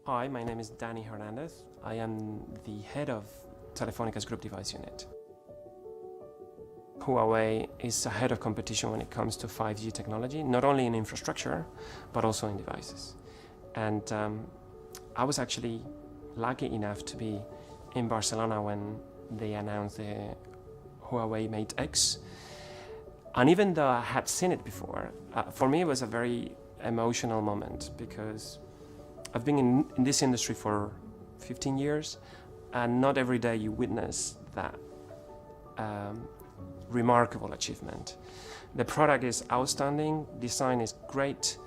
Hi, my name is Danny Hernandez. I am the head of Telefónica's Group Device Unit. Huawei is ahead of competition when it comes to 5G technology, not only in infrastructure, but also in devices. And I was actually lucky enough to be in Barcelona when they announced the Huawei Mate X. And even though I had seen it before, for me it was a very emotional moment, because I've been in this industry for 15 years, and not every day you witness that remarkable achievement. The product is outstanding, design is great,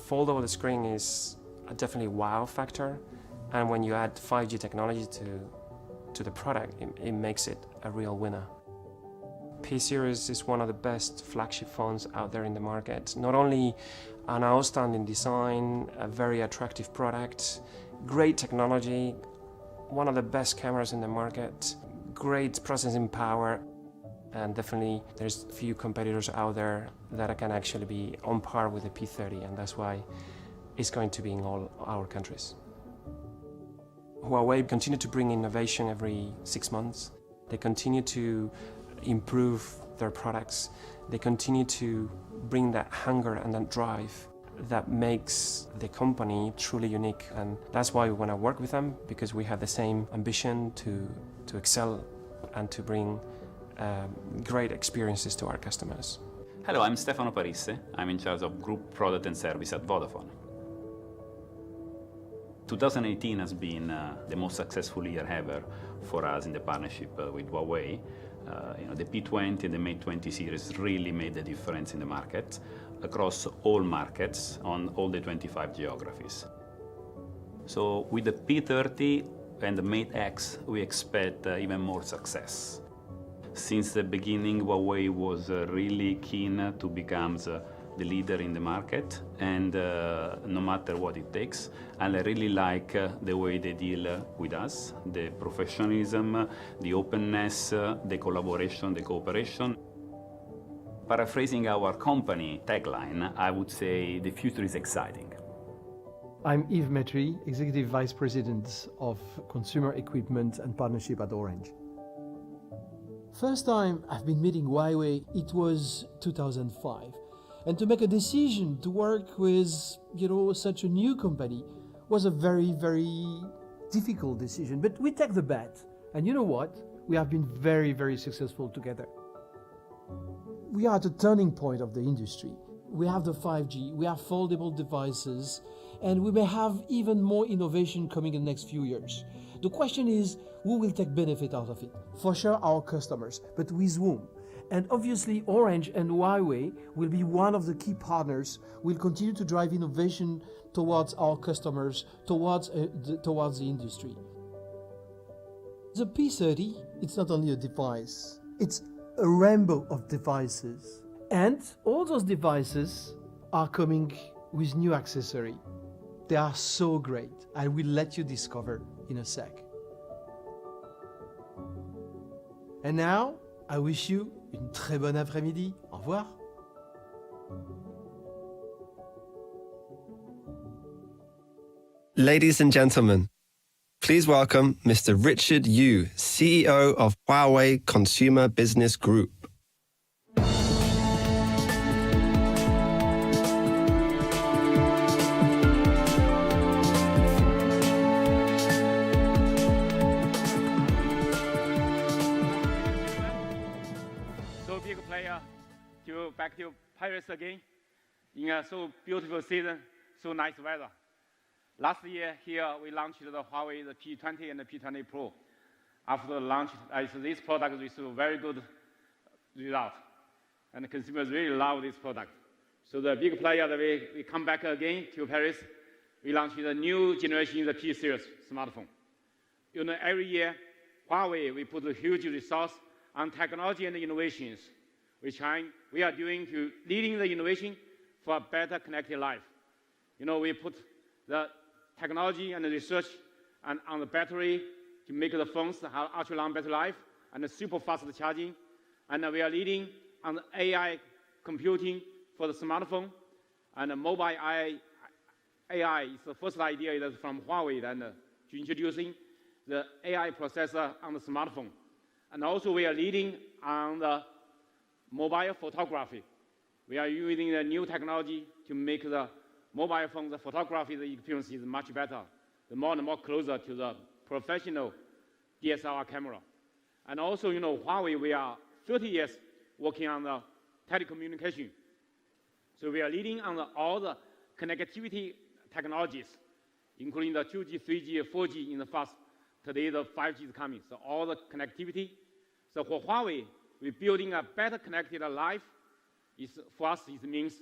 foldable screen is definitely a wow factor, and when you add 5G technology to the product, it makes it a real winner. P series is one of the best flagship phones out there in the market. Not only an outstanding design, a very attractive product, great technology, one of the best cameras in the market, great processing power, and definitely there's few competitors out there that can actually be on par with the P30, and that's why it's going to be in all our countries. Huawei continue to bring innovation every 6 months. They continue to improve their products. They continue to bring that hunger and that drive that makes the company truly unique, and that's why we want to work with them, because we have the same ambition to excel and to bring great experiences to our customers. Hello, I'm Stefano Parisse. I'm in charge of Group Product and Service at Vodafone. 2018 has been the most successful year ever for us in the partnership with Huawei. The P20 and the Mate 20 series really made the difference in the market across all markets on all the 25 geographies. So with the P30 and the Mate X, we expect even more success. Since the beginning, Huawei was really keen to become the leader in the market, and no matter what it takes. And I really like the way they deal with us, the professionalism, the openness, the collaboration, the cooperation. Paraphrasing our company tagline, I would say the future is exciting. I'm Yves Metry, Executive Vice President of Consumer Equipment and Partnership at Orange. First time I've been meeting Huawei, it was 2005. And to make a decision to work with, such a new company was a very, very difficult decision. But we take the bet. And you know what? We have been very, very successful together. We are at a turning point of the industry. We have the 5G, we have foldable devices, and we may have even more innovation coming in the next few years. The question is, who will take benefit out of it? For sure, our customers, but with whom? And obviously, Orange and Huawei will be one of the key partners. We'll continue to drive innovation towards our customers, towards the industry. The P30, it's not only a device, it's a rainbow of devices. And all those devices are coming with new accessory. They are so great. I will let you discover in a sec. And now, I wish you une très bonne après-midi. Au revoir. Ladies and gentlemen, please welcome Mr. Richard Yu, CEO of Huawei Consumer Business Group. Back to Paris again in a so beautiful season, so nice weather. Last year here we launched the Huawei the P20 and the P20 Pro. After the launch, this product received very good result, and the consumers really love this product. So the big player that we come back again to Paris, we launched the new generation the P series smartphone. Every year Huawei we put a huge resource on technology and innovations, which we are doing to leading the innovation for a better connected life. We put the technology and the research on the battery to make the phones have ultra long battery life and super fast charging. And we are leading on the AI computing for the smartphone, and the mobile AI is the first idea is from Huawei and to introducing the AI processor on the smartphone. And also we are leading on the mobile photography. We are using the new technology to make the mobile phone, the photography, the experience is much better, the more and more closer to the professional DSLR camera. And also, Huawei, we are 30 years working on the telecommunication. So we are leading on all the connectivity technologies, including the 2G, 3G, 4G in the past. Today, the 5G is coming, so all the connectivity. So for Huawei, we're building a better connected life. For us, it means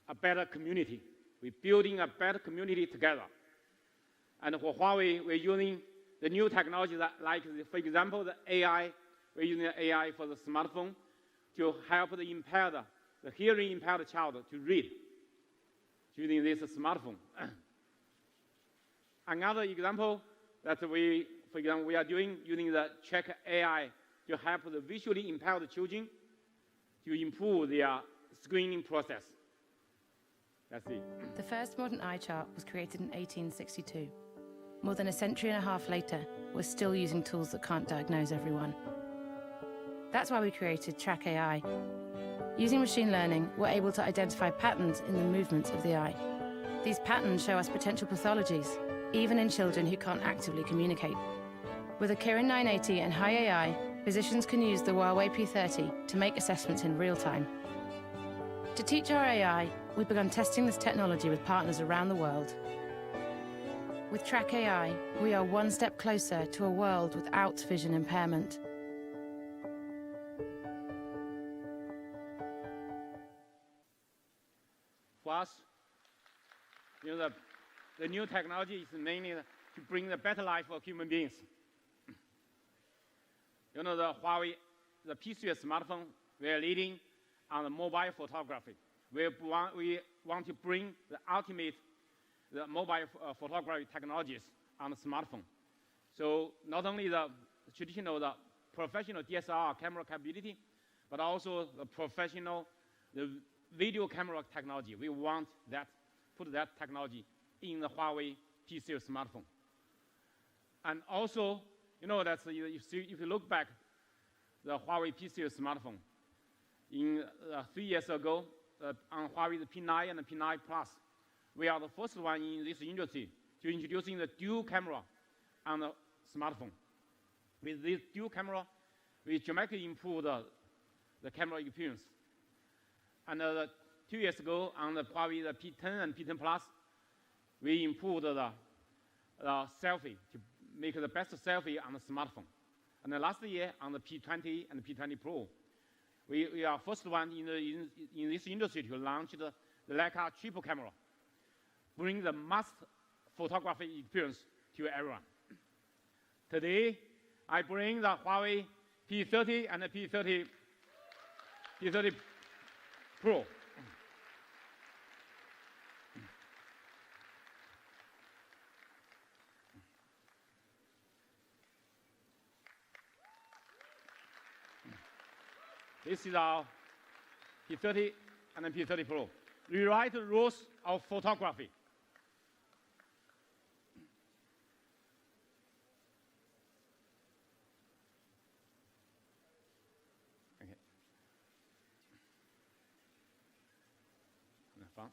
a better community. We're building a better community together. And for Huawei, we're using the new technology that, like, for example, the AI. We're using the AI for the smartphone to help the hearing impaired child to read using this smartphone. Another example that we are doing using the Check AI to help the visually impaired children to improve their screening process. That's it. The first modern eye chart was created in 1862. More than a century and a half later, we're still using tools that can't diagnose everyone. That's why we created Track AI. Using machine learning, we're able to identify patterns in the movements of the eye. These patterns show us potential pathologies, even in children who can't actively communicate. With a Kirin 980 and high AI, physicians can use the Huawei P30 to make assessments in real time. To teach our AI, we've begun testing this technology with partners around the world. With Track AI, we are one step closer to a world without vision impairment. For us, the new technology is mainly to bring the better life for human beings. The Huawei, the P30 smartphone, we are leading on the mobile photography. We want to bring the ultimate mobile photography technologies on the smartphone. So not only the traditional, the professional DSLR camera capability, but also the professional, the video camera technology. We want that, put that technology in the Huawei P30 smartphone. And also, that if you look back, the Huawei P30 smartphone, in 3 years ago, on Huawei the P9 and the P9 Plus, we are the first one in this industry to introducing the dual camera on the smartphone. With this dual camera, we dramatically improved the camera experience. And 2 years ago, on the Huawei the P10 and P10 Plus, we improved the selfie to make the best selfie on the smartphone. And last year, on the P20 and the P20 Pro, we are first one in this industry to launch the Leica triple camera, bring the mass photography experience to everyone. Today, I bring the Huawei P30 and the P30 Pro. This is our P30 and the P30 Pro. Rewrite the rules of photography. Okay. Fun.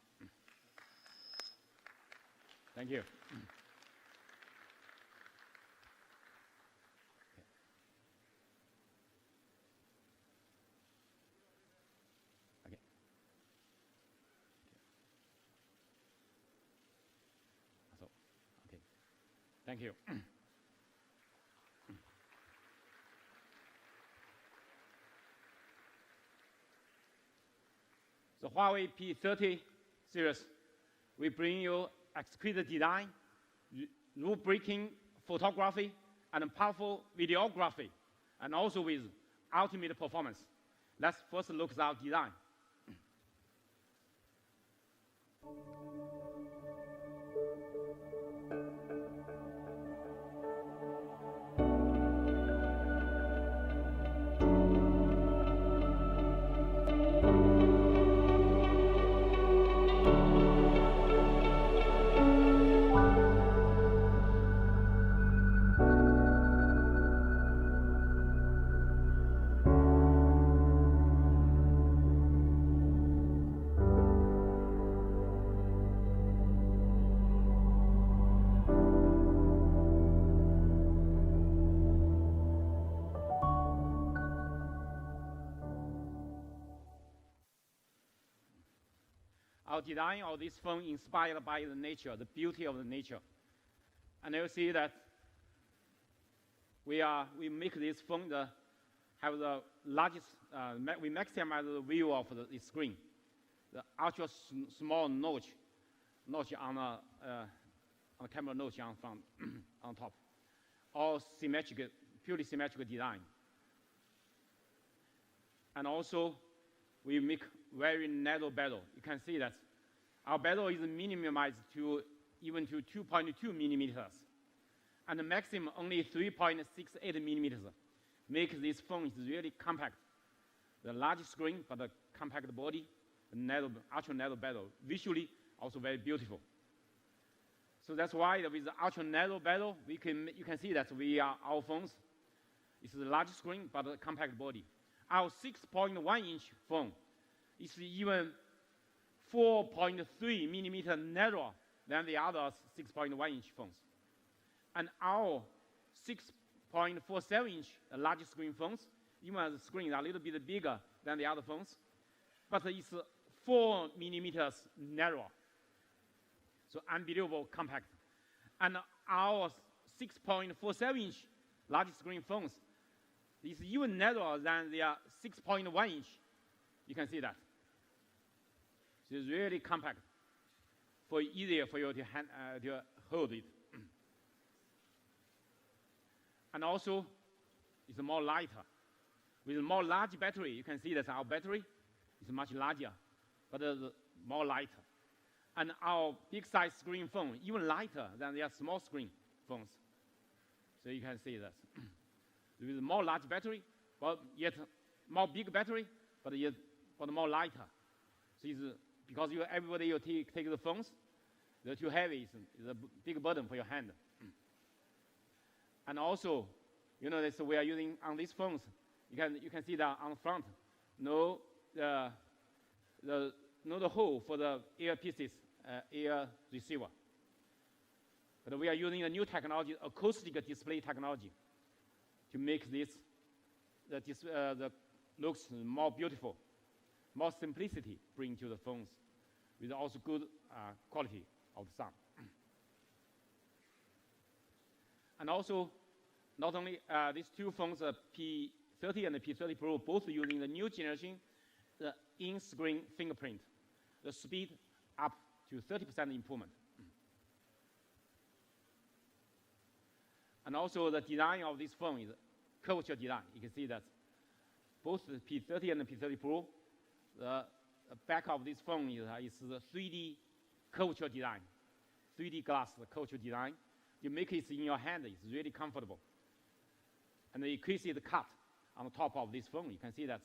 Thank you. Thank you. The Huawei P30 series, we bring you exquisite design, rule-breaking photography, and powerful videography, and also with ultimate performance. Let's first look at our design. Our design of this phone inspired by the nature, the beauty of the nature. And you'll see that we make this phone have the largest, we maximize the view of the screen. The ultra small notch on the camera notch on front, on top. All symmetric, purely symmetrical design. And also, we make very narrow bezel. You can see that our bezel is minimized to even to 2.2 millimeters, and the maximum only 3.68 millimeters. Make this phone is really compact. The large screen, but the compact body, the narrow, ultra narrow bezel, visually also very beautiful. So that's why with the ultra narrow bezel, you can see that our phones, it's a large screen but a compact body. Our 6.1-inch phone is even 4.3 millimeter narrower than the other 6.1-inch phones. And our 6.47-inch large screen phones, even the screen are a little bit bigger than the other phones, but it's 4 millimeters narrower. So unbelievable compact. And our 6.47-inch large screen phones is even narrower than their 6.1-inch. You can see that. So it's really compact, easier for you to hold it. And also, it's more lighter. With a more large battery, you can see that our battery is much larger, but more lighter. And our big size screen phone, even lighter than their small screen phones. So you can see that. With a more large battery, but yet more big battery, but more lighter. So it's, because everybody you take the phones, they're too heavy, it's a big burden for your hand. And also, you know, this we are using on these phones. You can see that on the front, no the hole for the earpieces, ear receiver. But we are using a new technology, acoustic display technology, to make this the looks more beautiful, more simplicity bring to the phones, with also good quality of the sound. And also, not only these two phones, P30 and the P30 Pro, both using the new generation, the in-screen fingerprint, the speed up to 30% improvement. And also the design of this phone is curvature design. You can see that both the P30 and the P30 Pro, the back of this phone is the 3D curvature design, 3D glass curvature design. You make it in your hand, it's really comfortable. And the exquisite cut on the top of this phone, you can see that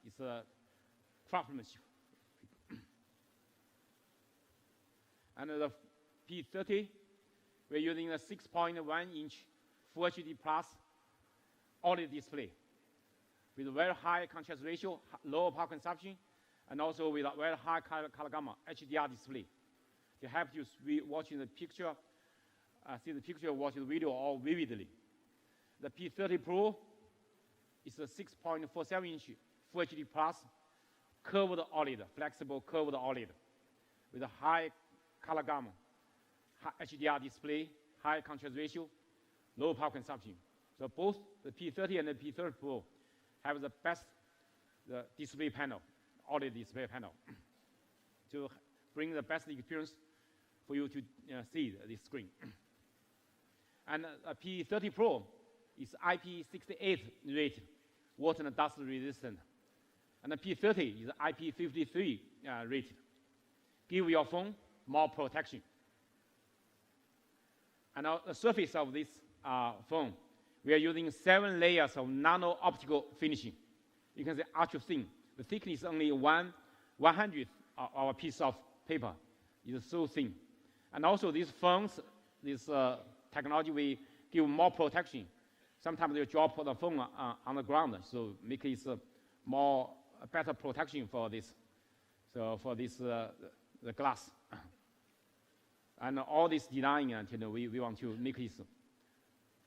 it's a craftsmanship. And the P30, we're using a 6.1-inch Full HD Plus OLED display with a very high contrast ratio, low power consumption, and also with a very high color gamma HDR display to help you watching the picture, see the picture, watch the video all vividly. The P30 Pro is a 6.47-inch Full HD Plus curved OLED, flexible curved OLED with a high color gamma, high HDR display, high contrast ratio, low power consumption. So both the P30 and the P30 Pro have the best display panel, OLED display panel, to bring the best experience for you to see this screen. And a P30 Pro is IP68 rated, water and dust resistant. And the P30 is IP53 rated. Give your phone more protection. And the surface of this phone, we are using 7 layers of nano-optical finishing. You can see ultra thin. The thickness is only 1/100th of our piece of paper. It's so thin. And also these phones, this technology will give more protection. Sometimes you drop the phone on the ground, so make it better protection for this. So for this the glass. And all this design, we want to make it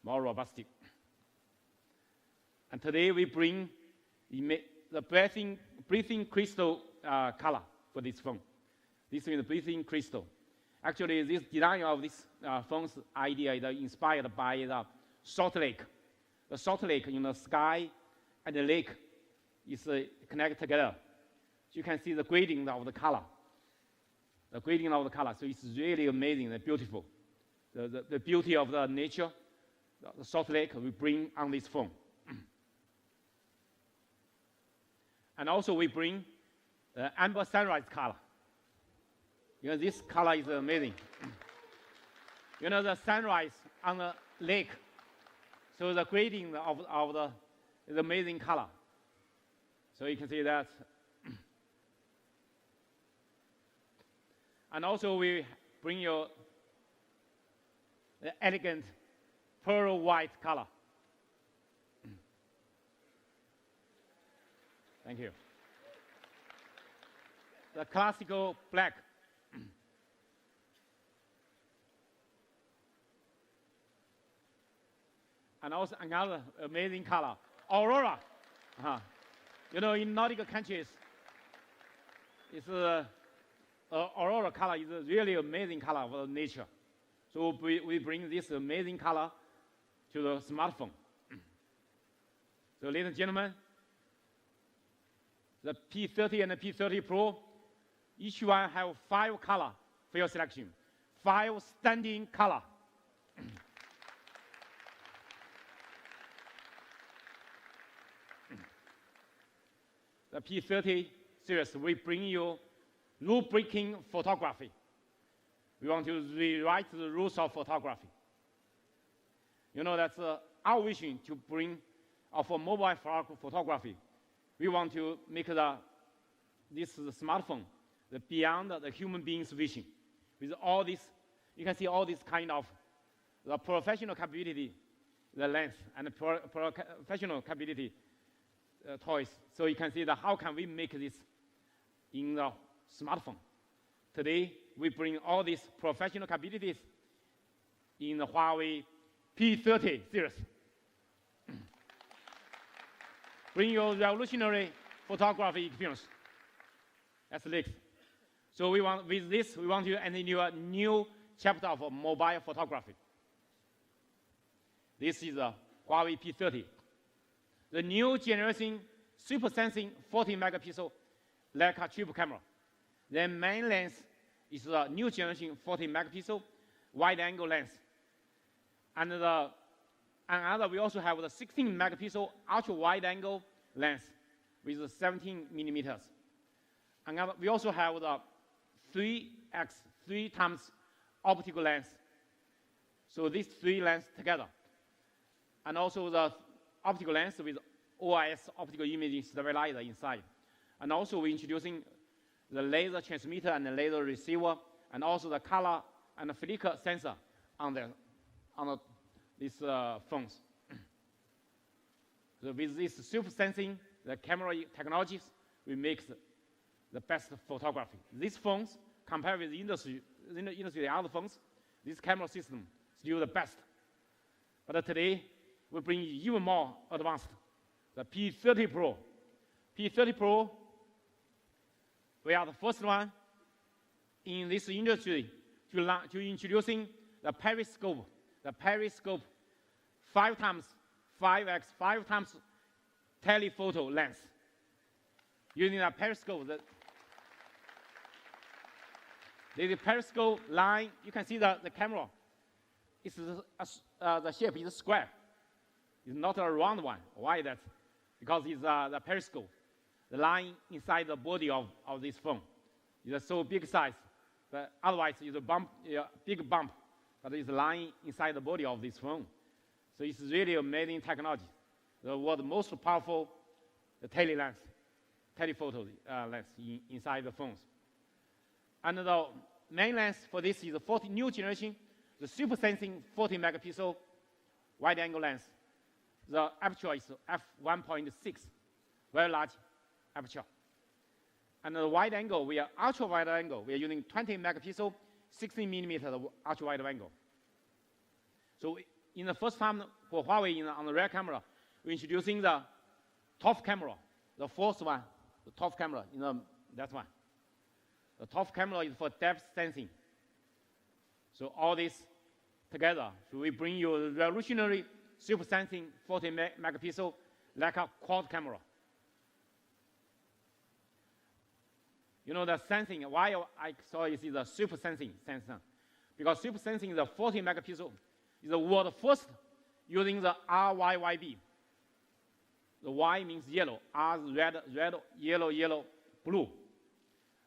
more robust. And today we bring the breathing crystal color for this phone. This is the breathing crystal. Actually, this design of this phone's idea is inspired by the salt lake. The salt lake in the sky and the lake is connected together. So you can see the grading of the color. The grading of the color. So it's really amazing and beautiful. The beauty of the nature, the salt lake, we bring on this phone. And also we bring the amber sunrise color. This color is amazing. The sunrise on the lake. So the grading of the amazing color. So you can see that. And also we bring you the elegant pearl white color. Thank you. The classical black. And also another amazing color, aurora. In Nordic countries, it's aurora color is a really amazing color for nature. So we bring this amazing color to the smartphone. So ladies and gentlemen, the P30 and the P30 Pro, each one have 5 color for your selection, 5 standing color. The P30 series, we bring you rule-breaking photography. We want to rewrite the rules of photography. You know, that's our vision to bring for mobile photography. We want to make this smartphone beyond the human being's vision. With all this, you can see all this kind of the professional capability, the lens, and the professional capability toys. So you can see how can we make this in the smartphone. Today, we bring all these professional capabilities in the Huawei P30 series. Bring your revolutionary photography experience. That's Leica. So with this, we want to enter a new chapter of mobile photography. This is a Huawei P30. The new generation super sensing 40 megapixel Leica triple camera. The main lens is a new generation 40 megapixel wide angle lens. And we also have the 16 megapixel ultra wide angle lens with 17 millimeters. And we also have the 3 times optical lens. So these 3 lenses together. And also the optical lens with OIS optical imaging stabilizer inside. And also we're introducing the laser transmitter and the laser receiver, and also the color and the flicker sensor on these phones. So with this super sensing, the camera technologies, we make the best photography. These phones, compared with the industry other phones, this camera system is still the best. But today, we bring even more advanced, the P30 Pro. P30 Pro, we are the first one in this industry to introducing the periscope. The periscope 5 times 5x, 5 times telephoto lens. Using a periscope, the periscope line, you can see the camera. It's the shape is square. It's not a round one. Why that? Because it's the periscope. The line inside the body of this phone is so big size. But otherwise, it's a big bump. But it's lying inside the body of this phone. So it's really amazing technology. The world's most powerful telephoto lens inside the phones. And the main lens for this is the new generation, the super sensing 40 megapixel wide angle lens. The aperture is f1.6, very large aperture. And the wide angle, we are ultra wide angle. We are using 20 megapixel, 16 millimeter ultra wide angle. So in the first time for Huawei on the rear camera, we're introducing the top camera, the fourth one, the top camera, that one. The top camera is for depth sensing. So all this together, so we bring you a revolutionary super sensing 40 megapixel Leica quad camera. You know the sensing, why I saw it is a super sensing sensor. Because super sensing is a 40 megapixel, is the world first using the RYYB. The Y means yellow, R is red, yellow, blue.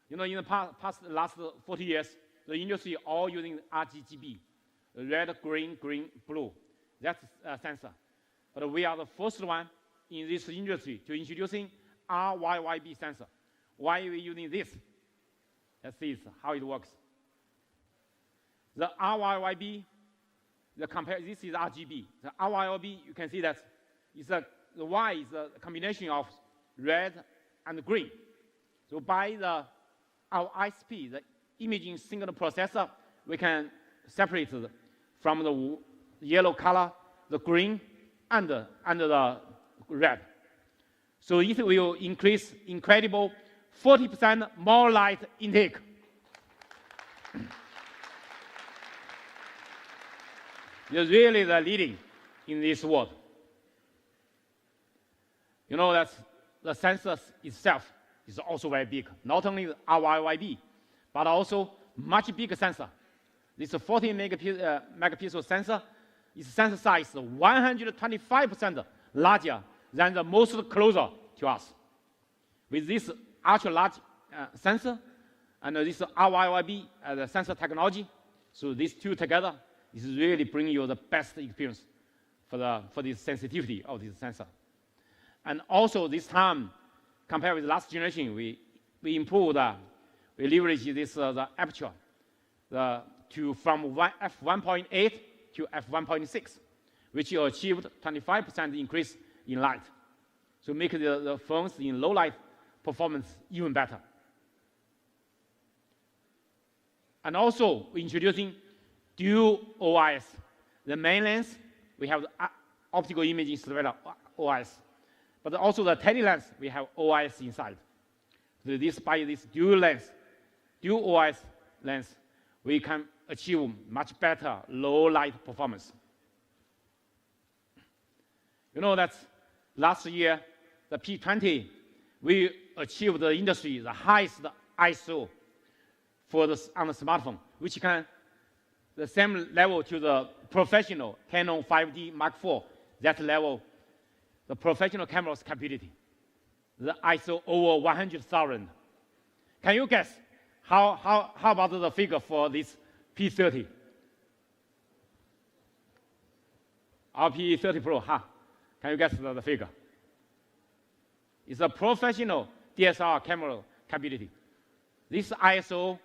You know, in the last 40 years, the industry all using RGB, red, green, blue. That's a sensor. But we are the first one in this industry to introducing RYYB sensor. Why are we using this? Let's see how it works. The RYYB, this is RGB. The RYYB, you can see that the Y is a combination of red and green. So by our ISP, the imaging signal processor, we can separate from the yellow color, the green, and the red. So it will increase incredible 40% more light intake. is really the leading in this world. You know that the sensor itself is also very big, not only RYYB, but also much bigger sensor. This 40 megapixel sensor is sensor size 125% larger than the most closer to us. With this ultra large sensor and this RYYB the sensor technology, so these two together is really bringing you the best experience for the sensitivity of this sensor. And also this time, compared with last generation, we improved, we leverage this the aperture from f1.8 to f1.6, which achieved 25% increase in light. So make the phones in low light performance even better. And also introducing dual OIS. The main lens, we have the optical imaging surveillance OIS. But also the tele-lens, we have OIS inside. So by this dual OIS lens, we can achieve much better low light performance. You know that last year, the P20, we achieved the industry the highest ISO on the smartphone, which can the same level to the professional Canon 5D Mark IV. That level, the professional camera's capability, the ISO over 100,000. Can you guess how about the figure for this P30? Our P30 Pro, Can you guess the figure? It's a professional DSLR camera capability. This ISO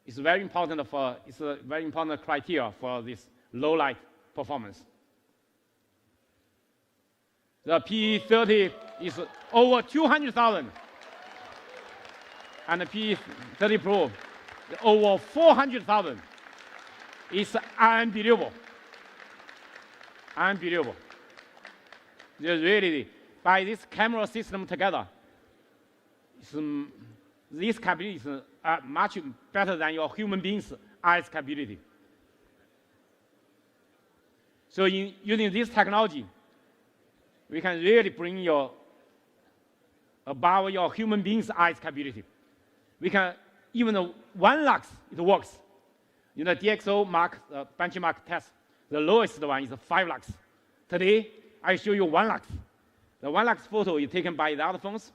is very important it's a very important criteria for this low light performance. The P30 is over 200,000. And the P30 Pro, over 400,000. It's unbelievable. Unbelievable. Really, by this camera system together, this capability is much better than your human being's eyes capability. So in using this technology, we can really bring you above your human being's eyes capability. We can, even 1 lux, it works. In the DxO benchmark test, the lowest one is 5 lux. Today, I show you 1 lux. The 1 lux photo is taken by the other phones.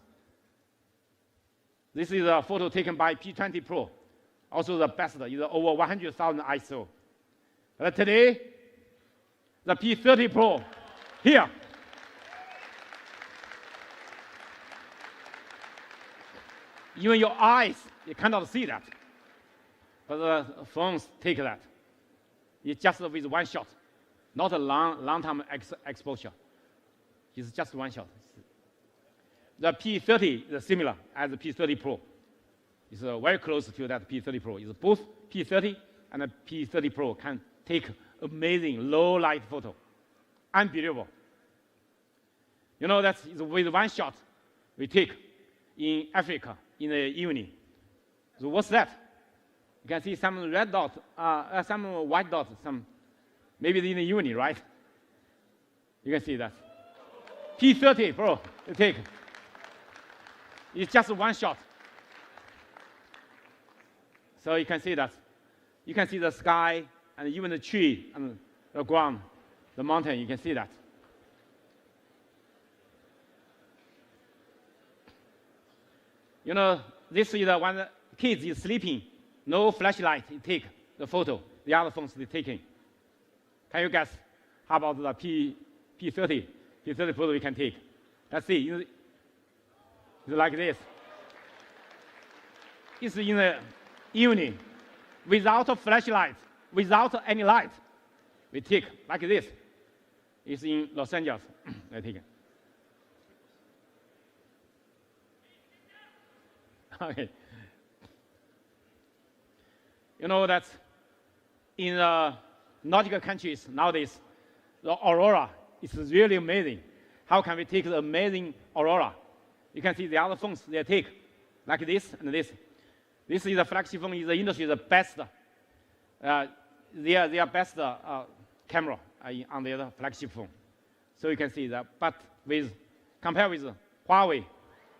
This is a photo taken by P20 Pro. Also the best is over 100,000 ISO. But today, the P30 Pro, here. Even your eyes, you cannot see that. But the phones take that. It's just with 1 shot, not a long-term exposure. It's just 1 shot. The P30 is similar as the P30 Pro. It's very close to that P30 Pro. It's both P30 and the P30 Pro can take amazing low light photo. Unbelievable. You know that with 1 shot we take in Africa in the evening. So what's that? You can see some red dot, some white dot, maybe in the evening, right? You can see that. P30 Pro, you take. It's just 1 shot. So you can see that. You can see the sky and even the tree and the ground, the mountain, you can see that. You know, this is the one kids is sleeping, no flashlight, you take the photo. The other phones they taking. Can you guess how about the P30? P30 Pro we can take. Let's see. It's like this. It's in the evening, without a flashlight, without any light. We take like this. It's in Los Angeles. I take it. Okay. You know that in Nordic countries nowadays, the aurora is really amazing. How can we take the amazing aurora? You can see the other phones they take like this and this. This is the flagship phone in the industry, the best, their best camera on the other flagship phone. So you can see that. But compare with Huawei,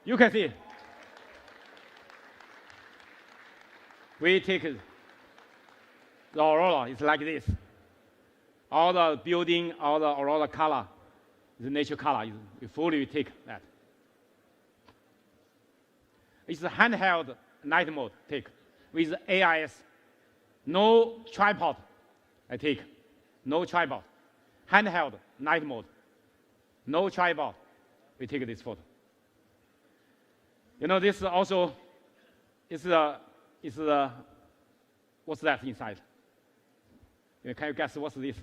you can see we take the aurora. It's like this. All the building, all the aurora color, the nature color. We fully take that. It's a handheld night mode take with AIS. No tripod. I take no tripod. Handheld night mode. No tripod. We take this photo. You know, this also is what's that inside? Can you guess what's this?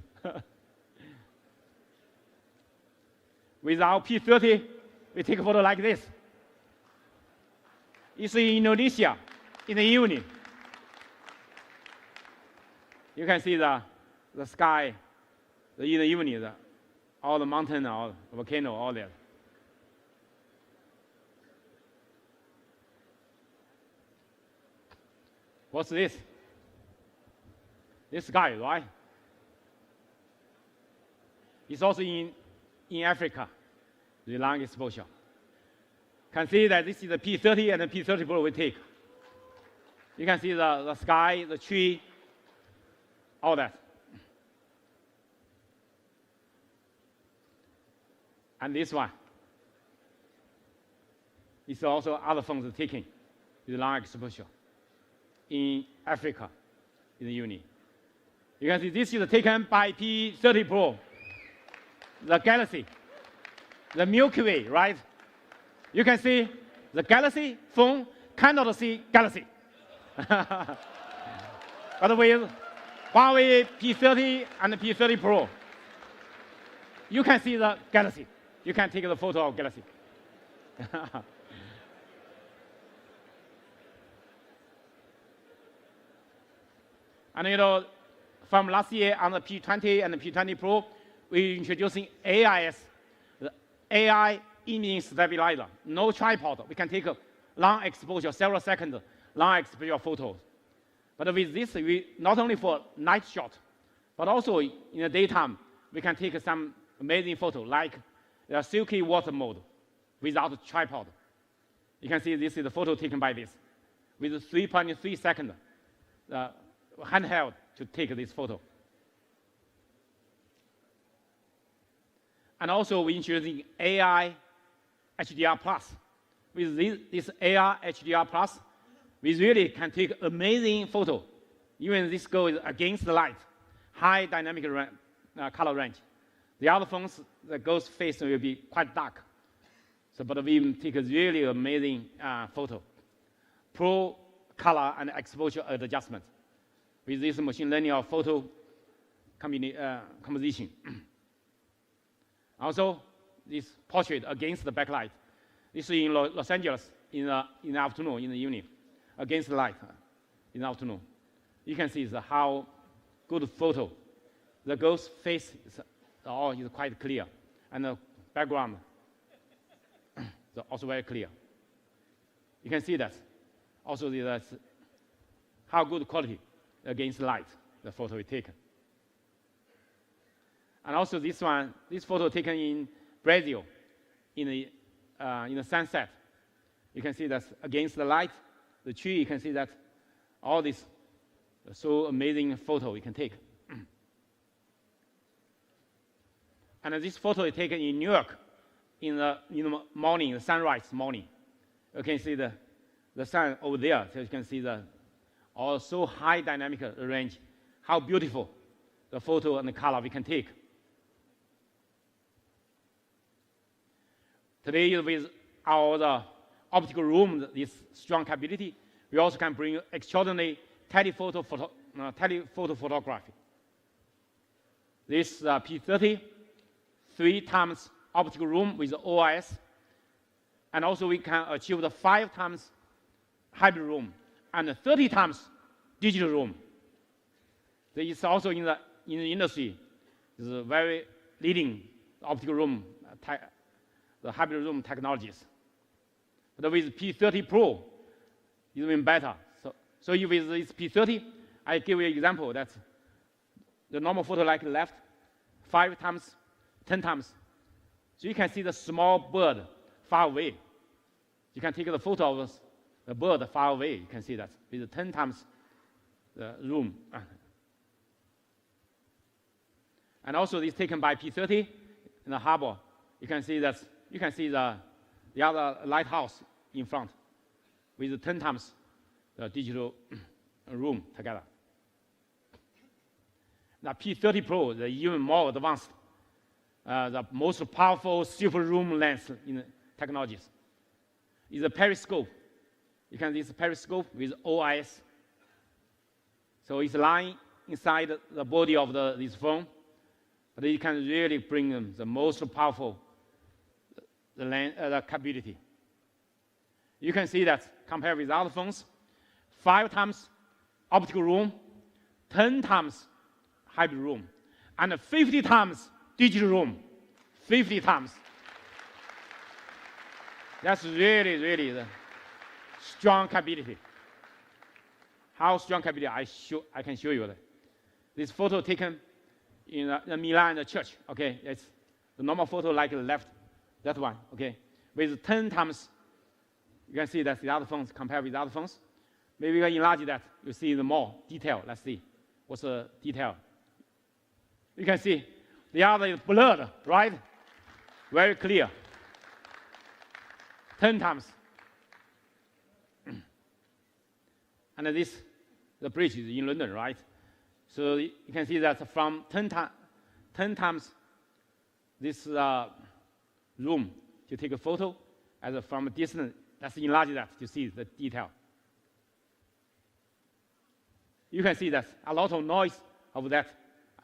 With our P30, we take a photo like this. It's in Indonesia in the evening. You can see the sky in the evening, all the mountain, all the volcano, all that. What's this? This sky, right? It's also in Africa, the long exposure. Can see that this is the P30 and the P30 Pro we take. You can see the sky, the tree, all that. And this one is also other phones taken with long exposure in Africa in the evening. You can see this is taken by P30 Pro, the Galaxy, the Milky Way, right? You can see the Galaxy phone cannot see Galaxy. But with Huawei P30 and P30 Pro, you can see the Galaxy. You can take the photo of Galaxy. And you know, from last year on the P20 and the P20 Pro, we're introducing AIS, the AI image stabilizer. No tripod. We can take a long exposure, several seconds, long exposure photos. But with this, we not only for night shot, but also in the daytime, we can take some amazing photos, like the silky water mode without a tripod. You can see this is the photo taken by this, with 3.3 seconds handheld to take this photo. And also we're introducing AI HDR Plus. With this AI HDR Plus, we really can take amazing photo. Even this goes against the light, high dynamic color range. The other phones, the ghost face will be quite dark. So, but we take a really amazing photo. Pro color and exposure adjustment with this machine learning of photo composition. Also, this portrait against the backlight. This is in Los Angeles in the afternoon, in the evening, against the light in the afternoon. You can see how good photo. The ghost face is quite clear, and the background is also very clear. You can see that. Also, that's how good quality against light the photo is taken. And also this photo taken in Brazil, in the sunset. You can see that against the light, the tree. You can see that all this so amazing photo you can take. And this photo is taken in New York in the morning, the sunrise morning. You can see the sun over there. So you can see the so high dynamic range, how beautiful the photo and the color we can take. Today, with our optical room, this strong capability, we also can bring extraordinary telephoto photography. This P30, 3 times optical room with OIS, and also we can achieve the 5 times hybrid room and 30 times digital room. This is also in the industry. This is a very leading optical room, the hybrid room technologies. But with P30 Pro, it's even better. So with this P30, I give you an example that the normal photo like left, 5 times, 10 times. So you can see the small bird far away. You can take the photo of the bird far away. You can see that with 10 times the zoom. And also this taken by P30 in the harbor. You can see that the other lighthouse in front with 10 times the digital room together. The P30 Pro is even more advanced, the most powerful super zoom lens in technologies. Is a periscope. You can use a periscope with OIS. So it's lying inside the body of this phone, but you can really bring the most powerful the capability. You can see that compared with other phones, 5 times optical zoom, 10 times hybrid zoom, and 50 times digital zoom. 50 times. That's really, really the strong capability. How strong capability? I can show you that. This photo taken in the Milan church. Okay, it's the normal photo like the left, that one. Okay, with 10 times. You can see that the other phones compared with the other phones. Maybe we can enlarge that. You see the more detail. Let's see what's the detail. You can see the other is blurred, right? Very clear. 10 times. And this, the bridge is in London, right? So you can see that from 10 times this room to take a photo, as from a distance. Let's enlarge that to see the detail. You can see that a lot of noise of that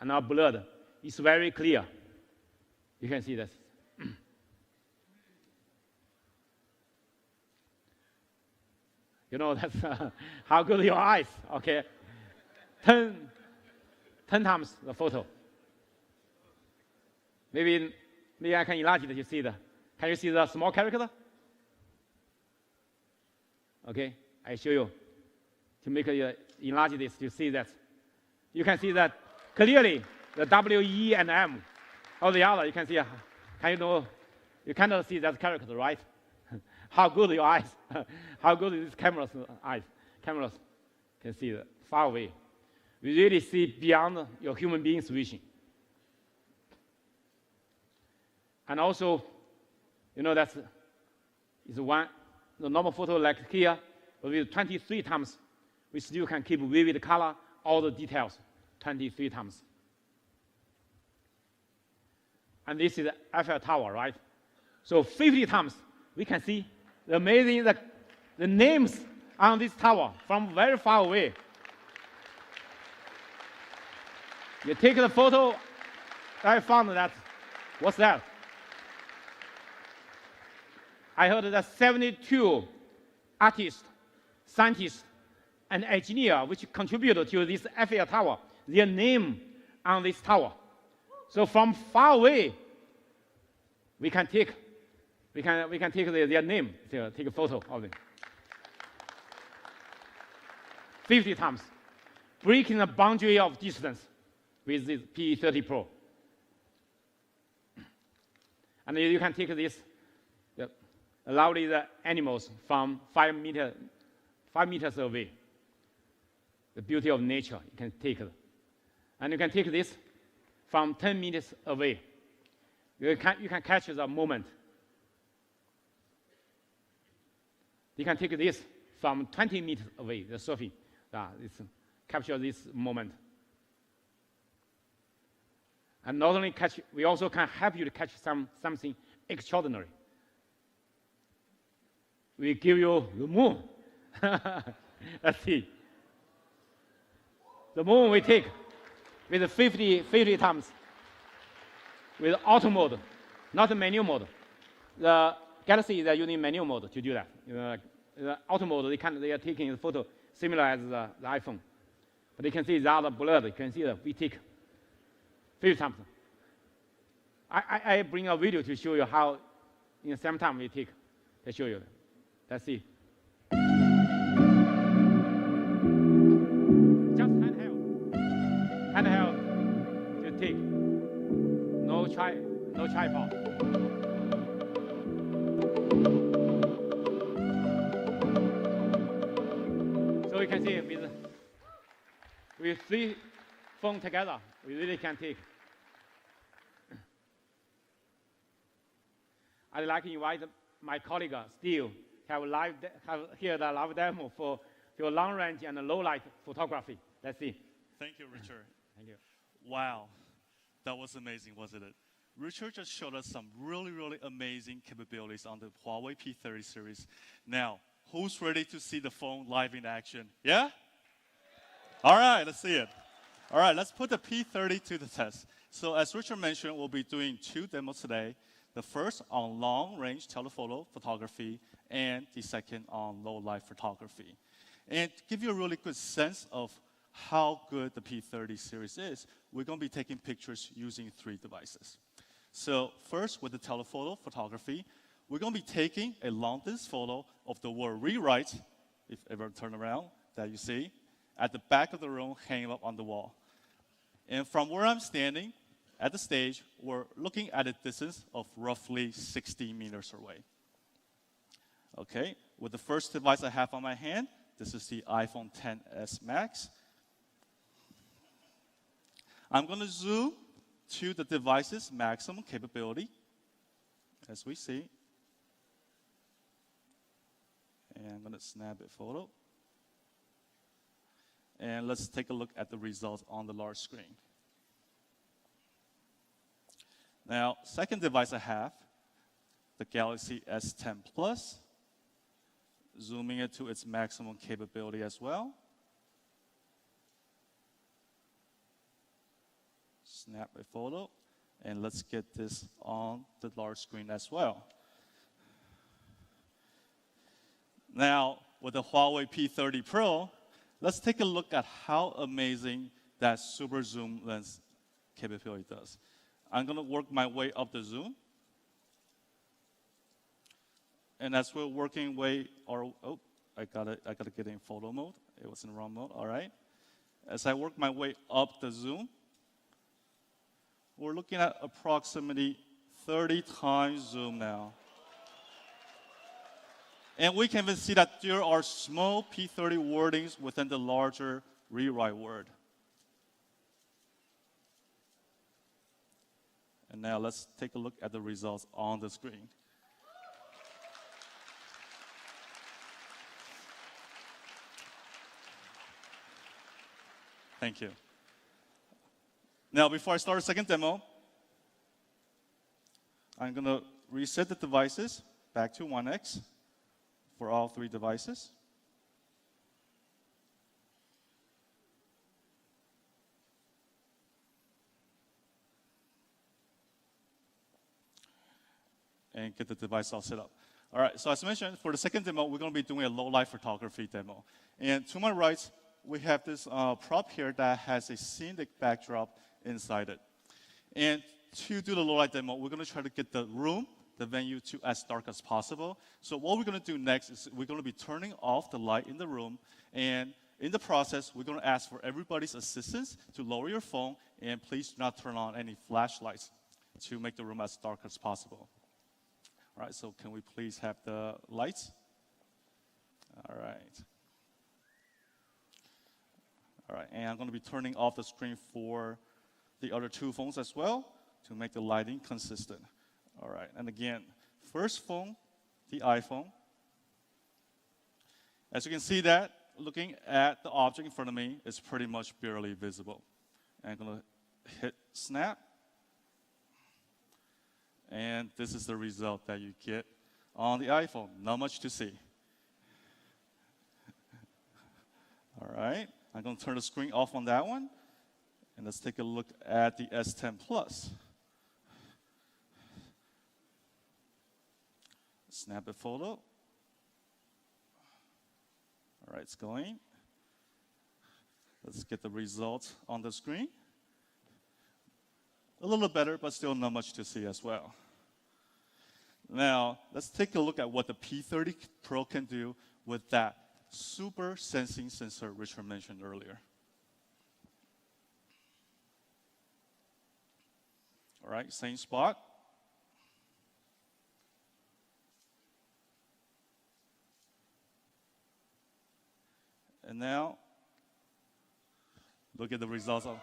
and now blurred. It's very clear. You can see that. You know, that's how good your eyes, okay? 10 times the photo. Maybe I can enlarge it to see the, can you see the small character? Okay, I show you to make enlarge this to see that. You can see that clearly the W, E, and M. Or the other, you can see, you cannot see that character, right? How good your eyes, how good is this camera's eyes. Cameras can see far away. We really see beyond your human being's vision. And also, you know, that's is one, the normal photo like here, but with 23 times, we still can keep vivid color, all the details, 23 times. And this is the Eiffel Tower, right? So 50 times, we can see the amazing, the names on this tower from very far away. You take the photo, I found that, what's that? I heard that 72 artists, scientists, and engineers which contributed to this Eiffel Tower, their name on this tower. So from far away, we can take their name, take a photo of it. 50 times, breaking the boundary of distance with this P30 Pro. And you can take this, lovely the animals from 5 meters away. The beauty of nature, you can take it. And you can take this from 10 meters away. You can catch the moment. You can take this from 20 meters away, the surfing. Capture this moment. And not only catch, we also can help you to catch something extraordinary. We give you the moon. Let's see. The moon we take with 50 times with auto mode, not the manual mode. The Galaxy is using manual mode to do that. The auto mode, they are taking the photo similar as the iPhone. But you can see the other blurred. You can see that we take 50 times. I bring a video to show you how in the same time we take to show you. Let's see. Just handheld to take. tripod. So you can see with 3 phones together, we really can take. I'd like to invite my colleague Steve have here the live demo for your long range and low light photography. Let's see. Thank you, Richard. Thank you. Wow, that was amazing, wasn't it? Richard just showed us some really, really amazing capabilities on the Huawei P30 series. Now, who's ready to see the phone live in action? Yeah? All right, let's see it. All right, let's put the P30 to the test. So as Richard mentioned, we'll be doing 2 demos today. The first on long-range telephoto photography, and the second on low-light photography. And to give you a really good sense of how good the P30 series is, we're going to be taking pictures using 3 devices. So first, with the telephoto photography, we're going to be taking a long-distance photo of the word rewrite, if ever turn around, that you see, at the back of the room, hanging up on the wall. And from where I'm standing, at the stage, we're looking at a distance of roughly 60 meters away. Okay, with the first device I have on my hand, this is the iPhone XS Max. I'm going to zoom to the device's maximum capability, as we see. And I'm going to snap a photo. And let's take a look at the results on the large screen. Now, second device I have, the Galaxy S10 Plus, zooming it to its maximum capability as well. Snap a photo, and let's get this on the large screen as well. Now, with the Huawei P30 Pro, let's take a look at how amazing that super zoom lens capability does. I'm going to work my way up the zoom. And as we're working I gotta get in photo mode. It was in wrong mode, all right. As I work my way up the zoom, we're looking at approximately 30 times zoom now. And we can even see that there are small P30 wordings within the larger rewrite word. And now let's take a look at the results on the screen. Thank you. Now, before I start a second demo, I'm going to reset the devices back to 1x for all 3 devices. And get the device all set up. All right, so as mentioned, for the second demo, we're going to be doing a low-light photography demo. And to my right, we have this prop here that has a scenic backdrop inside it. And to do the low-light demo, we're going to try to get the room, the venue, to as dark as possible. So what we're going to do next is we're going to be turning off the light in the room. And in the process, we're going to ask for everybody's assistance to lower your phone, and please do not turn on any flashlights to make the room as dark as possible. All right, so can we please have the lights? All right. All right, and I'm going to be turning off the screen for the other 2 phones as well to make the lighting consistent. All right, and again, first phone, the iPhone. As you can see that, looking at the object in front of me, it's pretty much barely visible. And I'm going to hit snap. And this is the result that you get on the iPhone. Not much to see. All right, I'm going to turn the screen off on that one. And let's take a look at the S10 Plus. Snap a photo. All right, it's going. Let's get the results on the screen. A little better, but still not much to see as well. Now, let's take a look at what the P30 Pro can do with that super sensing sensor Richard mentioned earlier. All right, same spot. And now, look at the results of.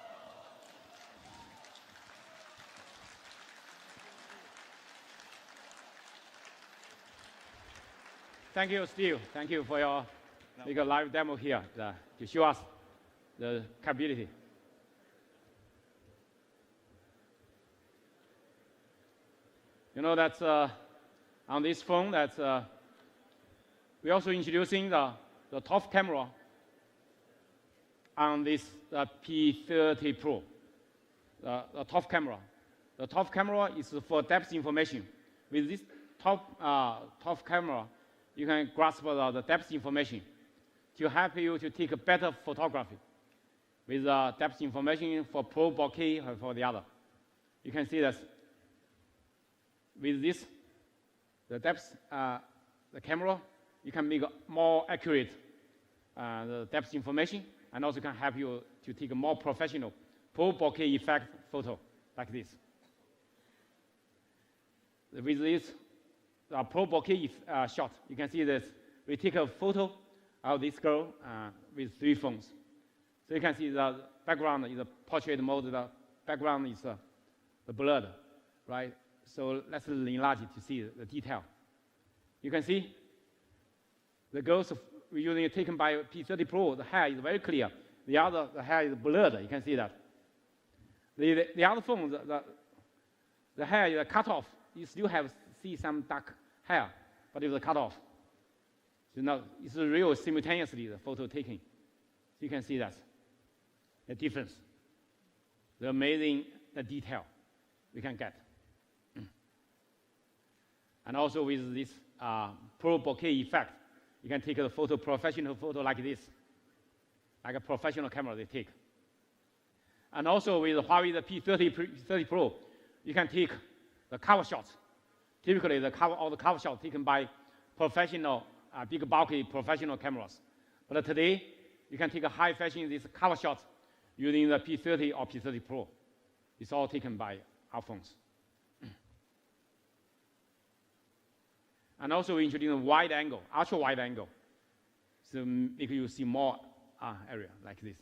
Thank you, Steve. Thank you for your make a live demo here to show us the capability. You know that on this phone, we're also introducing the top camera on this P30 Pro. The top camera. The top camera is for depth information. With this top camera, you can grasp the depth information to help you to take a better photography with depth information for pro bokeh or for the other. You can see that with this, the depth, the camera, you can make more accurate the depth information, and also can help you to take a more professional pro bokeh effect photo like this. With this pro bokeh shot, you can see this. We take a photo of this girl with 3 phones. So you can see the background is a portrait mode. The background is the blurred, right? So let's enlarge it to see the detail. You can see the girls we're using taken by P30 Pro. The hair is very clear. The hair is blurred. You can see that. The other phone, the hair is cut off. You still see some dark hair, but it's cut off. So now it's real simultaneously the photo taking. So you can see that the difference, the amazing detail we can get. And also with this pro bokeh effect, you can take a professional photo like this, like a professional camera they take. And also with Huawei the P30 Pro, you can take the cover shots. Typically, all the cover shots taken by professional, big bulky professional cameras. But today, you can take a high fashion these cover shots using the P30 or P30 Pro. It's all taken by our phones. And also introducing wide angle, ultra wide angle, so make you see more area like this,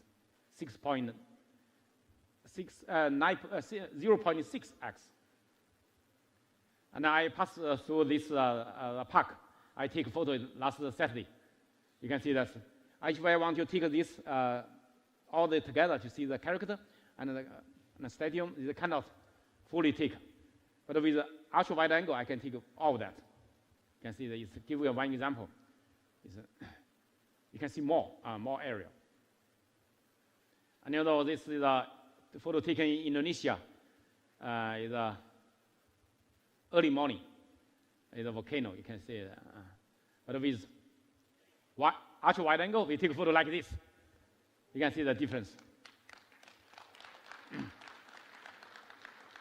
0.6x. And I passed through this park. I take a photo last Saturday. You can see that. Actually, I want to take this all together to see the character and the stadium is kind of fully take. But with the ultra wide angle, I can take all of that. You can see that. It's give you one example. You can see more area. And you know this is the photo taken in Indonesia. Is early morning. It's a volcano. You can see it. But with ultra wide angle, we take a photo like this. You can see the difference.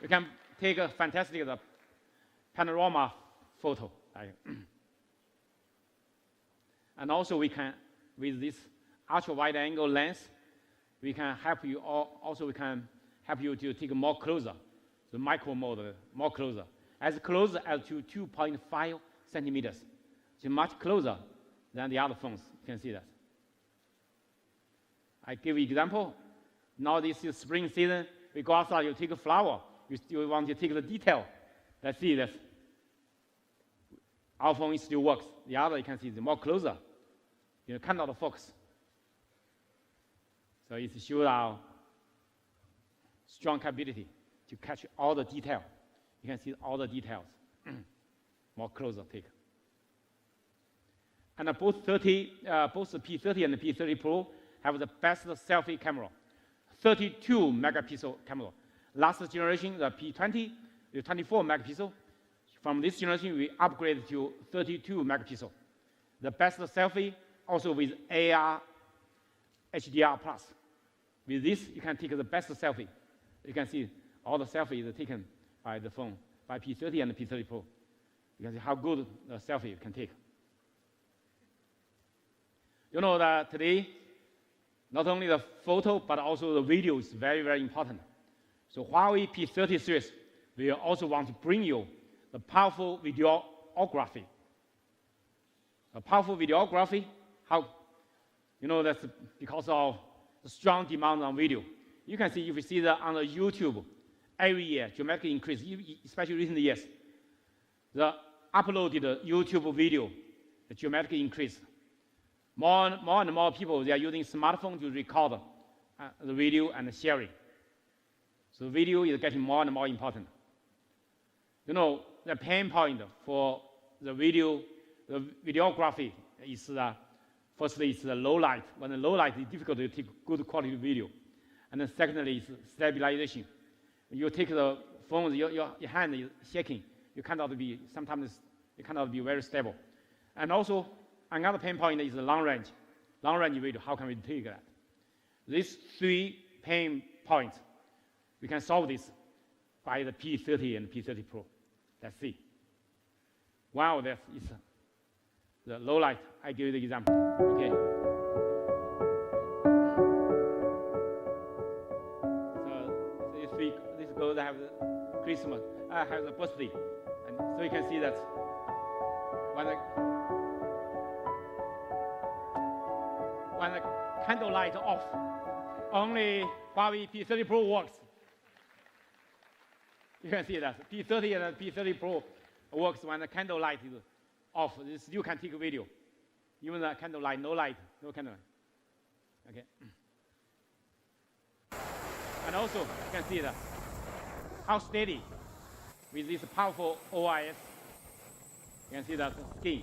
You can take a fantastic panorama photo. And also we can, with this ultra wide angle lens, we can help you we can help you to take more closer, the micro mode, more closer. As close as to 2.5 centimeters. So much closer than the other phones. You can see that. I give you an example. Now this is spring season. We go outside, you take a flower. You still want to take the detail. Let's see this. Our phone still works. The other, you can see, is more closer. You cannot focus. So it shows our strong capability to catch all the detail. You can see all the details. More closer take. And both the P30 and the P30 Pro have the best selfie camera, 32 megapixel camera. Last generation, the P20, the 24 megapixel. From this generation, we upgraded to 32 megapixel. The best selfie, also with AR HDR+. With this, you can take the best selfie. You can see all the selfies are taken by the phone, by P30 and the P30 Pro. You can see how good the selfie you can take. You know that today, not only the photo, but also the video is very, very important. So Huawei P30 series, we also want to bring you the powerful videography. The powerful videography, how You know, that's because of the strong demand on video. You can see, if you see that on the YouTube, every year, dramatically increase, especially recent years. The uploaded YouTube video dramatically increase. More and more people, they are using smartphone to record the video and sharing. So video is getting more and more important. You know, the pain point for the videography is firstly, it's the low light. When the low light, it's difficult to take good quality video. And then secondly, it's stabilization. You take the phone, your hand is shaking. Sometimes you cannot be very stable. And also, another pain point is the long range. Long range video, how can we take that? These 3 pain points, we can solve this by the P30 and P30 Pro. Let's see. Wow, that is the low light. I give you the example. Okay. So this girl have the Christmas, have the birthday, and so you can see that when the candle light off, only Huawei P30 Pro works. You can see that P30 and P30 Pro works when the candle light is off. You can take a video. Even the candle light, no candle light. Okay. And also, you can see that how steady with this powerful OIS. You can see that skin.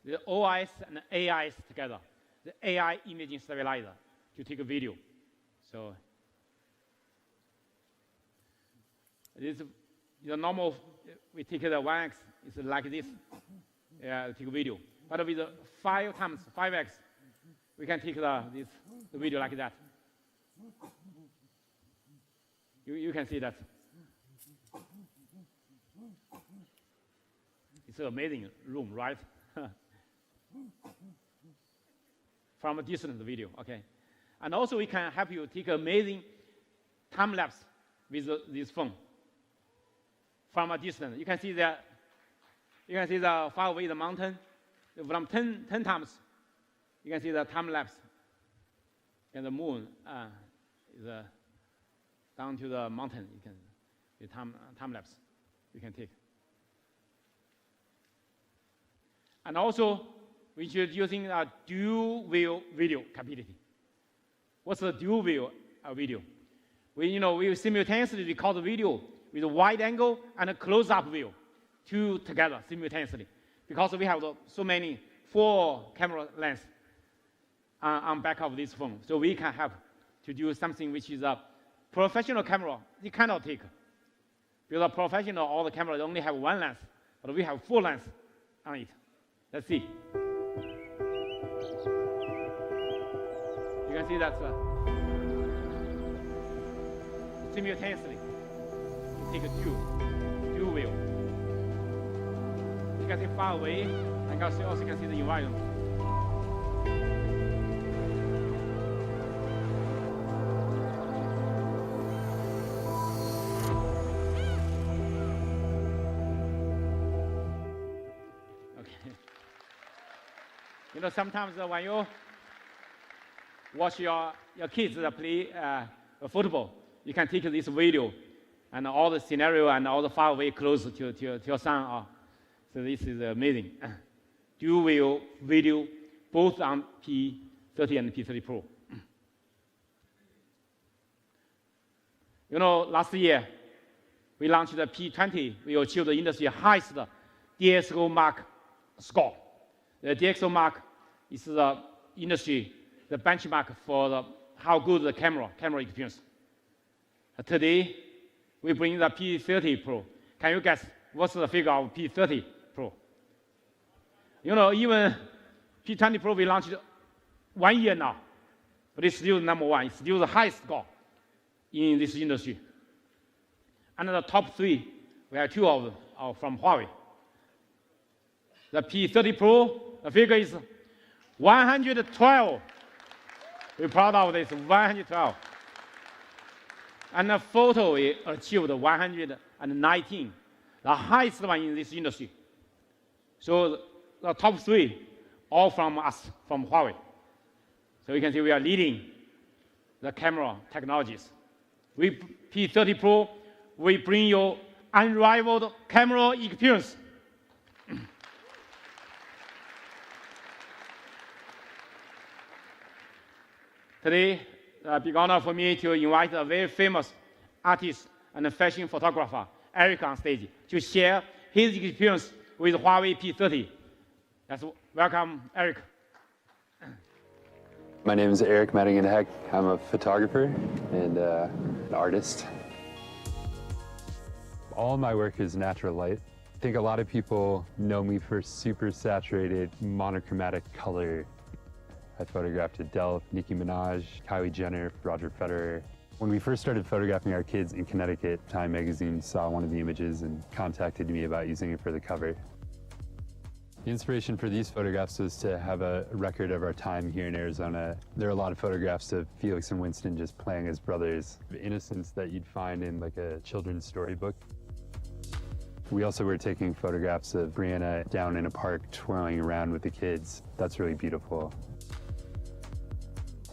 The OIS and AIS together, the AI imaging stabilizer to take a video. So this is the normal, we take the 1x, it's like this, take a video. But with the 5x, we can take the video like that. You can see that. It's an amazing room, right? From a distant video, okay. And also we can help you take amazing time lapse with this phone. From a distance, you can see the far away the mountain. From 10 times, you can see the time lapse. And the moon is down to the mountain. You can the time lapse you can take. And also, we're introducing a dual view video capability. What's the dual view video? We simultaneously record the video with a wide angle and a close-up view, 2 together simultaneously, because we have so many 4 camera lenses on back of this phone. So we can have to do something which is a professional camera you cannot take. Because a professional, all the cameras only have 1 lens, but we have 4 lenses on it. Let's see. You can see that simultaneously. Take a dual view. You can see far away, and also can see the environment. Okay. Sometimes when you watch your kids play football, you can take this video and all the scenario and all the far away close to your son. So this is amazing. Dual view video, both on P30 and P30 Pro. Last year, we launched the P20. We achieved the industry highest DxO Mark score. The DxO Mark is the industry, the benchmark for how good the camera experience. Today, we bring the P30 Pro. Can you guess what's the figure of P30 Pro? Even P20 Pro we launched 1 year now, but it's still number 1. It's still the highest score in this industry. And the top 3, we have 2 of them are from Huawei. The P30 Pro, the figure is 112. We're proud of this, 112. And the photo we achieved 119. the highest one in this industry. So the top 3, all from us, from Huawei. So you can see we are leading the camera technologies. With P30 Pro, we bring you unrivaled camera experience. Today, a big honor for me to invite a very famous artist and fashion photographer, Eric, on stage to share his experience with Huawei P30. Let's welcome Eric. My name is Eric Madigan-Heck. I'm a photographer and an artist. All my work is natural light. I think a lot of people know me for super saturated, monochromatic color. I photographed Adele, Nicki Minaj, Kylie Jenner, Roger Federer. When we first started photographing our kids in Connecticut, Time magazine saw one of the images and contacted me about using it for the cover. The inspiration for these photographs was to have a record of our time here in Arizona. There are a lot of photographs of Felix and Winston just playing as brothers, the innocence that you'd find in like a children's storybook. We also were taking photographs of Brianna down in a park twirling around with the kids. That's really beautiful.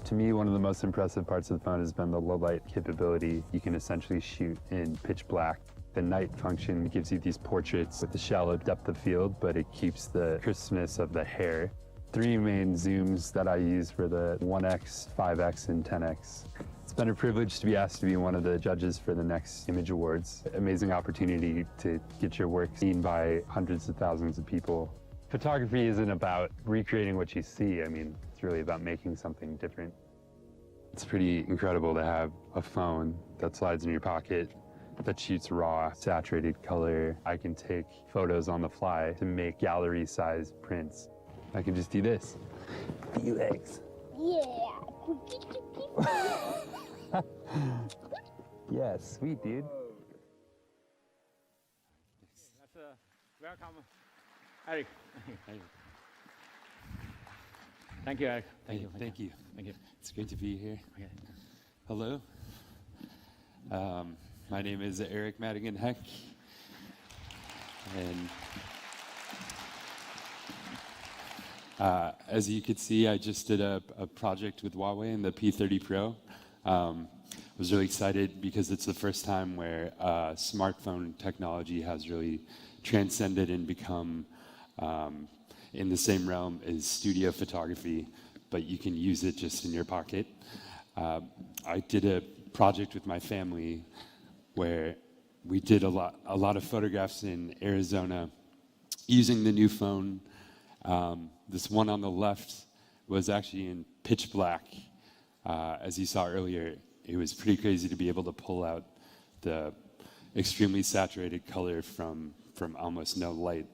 To me, one of the most impressive parts of the phone has been the low light capability. You can essentially shoot in pitch black. The night function gives you these portraits with the shallow depth of field, but it keeps the crispness of the hair. 3 main zooms that I use for the 1x, 5x, and 10x. It's been a privilege to be asked to be one of the judges for the next Image Awards. Amazing opportunity to get your work seen by hundreds of thousands of people. Photography isn't about recreating what you see. I mean, it's really about making something different. It's pretty incredible to have a phone that slides in your pocket that shoots raw, saturated color. I can take photos on the fly to make gallery-sized prints. I can just do this. Felix. Yeah. Yeah, sweet, dude. Let's welcome Eric. Thank you, Eric. Thank you. Thank you. It's great to be here. Okay. Hello. My name is Eric Madigan-Heck, and as you could see, I just did a project with Huawei in the P30 Pro. I was really excited because it's the first time where smartphone technology has really transcended and become in the same realm as studio photography, but you can use it just in your pocket. I did a project with my family where we did a lot of photographs in Arizona using the new phone. This one on the left was actually in pitch black. As you saw earlier, it was pretty crazy to be able to pull out the extremely saturated color from almost no light.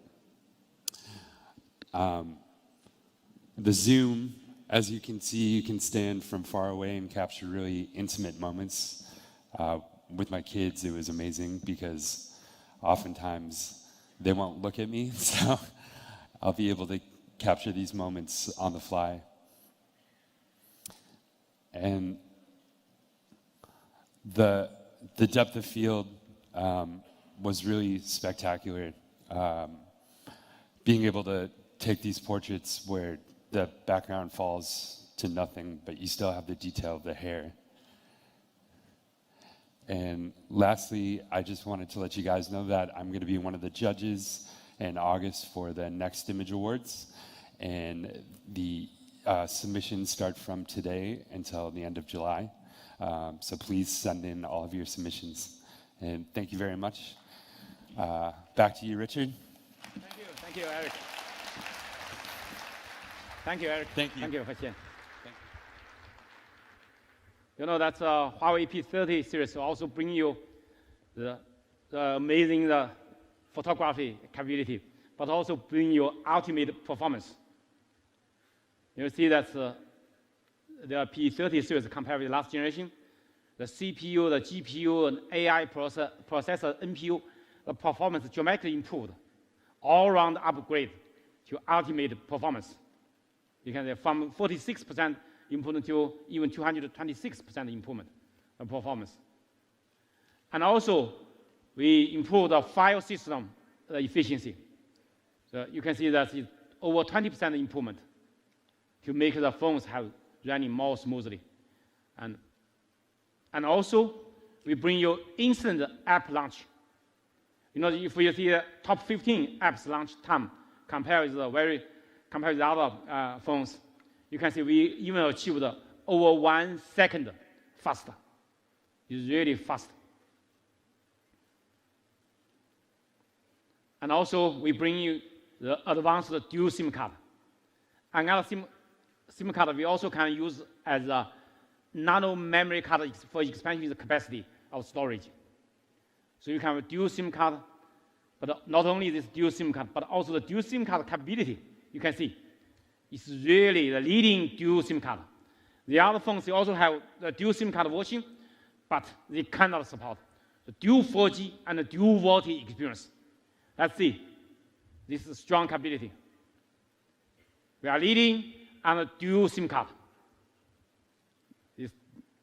The zoom, as you can see, you can stand from far away and capture really intimate moments. With my kids, it was amazing because oftentimes they won't look at me, so I'll be able to capture these moments on the fly. And the depth of field was really spectacular. Being able to take these portraits where the background falls to nothing, but you still have the detail of the hair. And lastly, I just wanted to let you guys know that I'm going to be one of the judges in August for the next Image Awards. And the submissions start from today until the end of July. So please send in all of your submissions. And thank you very much. Back to you, Richard. Thank you, Eric. Thank you, Eric. Thank you. Thank you, Huixian. You know that Huawei P30 series will also bring you the amazing photography capability, but also bring you ultimate performance. You see that the P30 series compared with the last generation, the CPU, the GPU, and AI processor, NPU, the performance dramatically improved, all-round upgrade to ultimate performance. You can say from 46% improvement to even 226% improvement of performance. And also, we improved the file system efficiency. So you can see that it's over 20% improvement to make the phones have running more smoothly. And also, we bring you instant app launch. You know, if you see the top 15 apps launch time compared with other phones, you can see we even achieved over 1 second faster. It's really fast. And also, we bring you the advanced dual SIM card. Another SIM card we also can use as a nano memory card for expanding the capacity of storage. So you can have a dual SIM card, but not only this dual SIM card, but also the dual SIM card capability. You can see it's really the leading dual SIM card. The other phones they also have the dual SIM card version, but they cannot support the dual 4G and the dual VoLTE experience. Let's see. This is strong capability. We are leading on the dual SIM card. These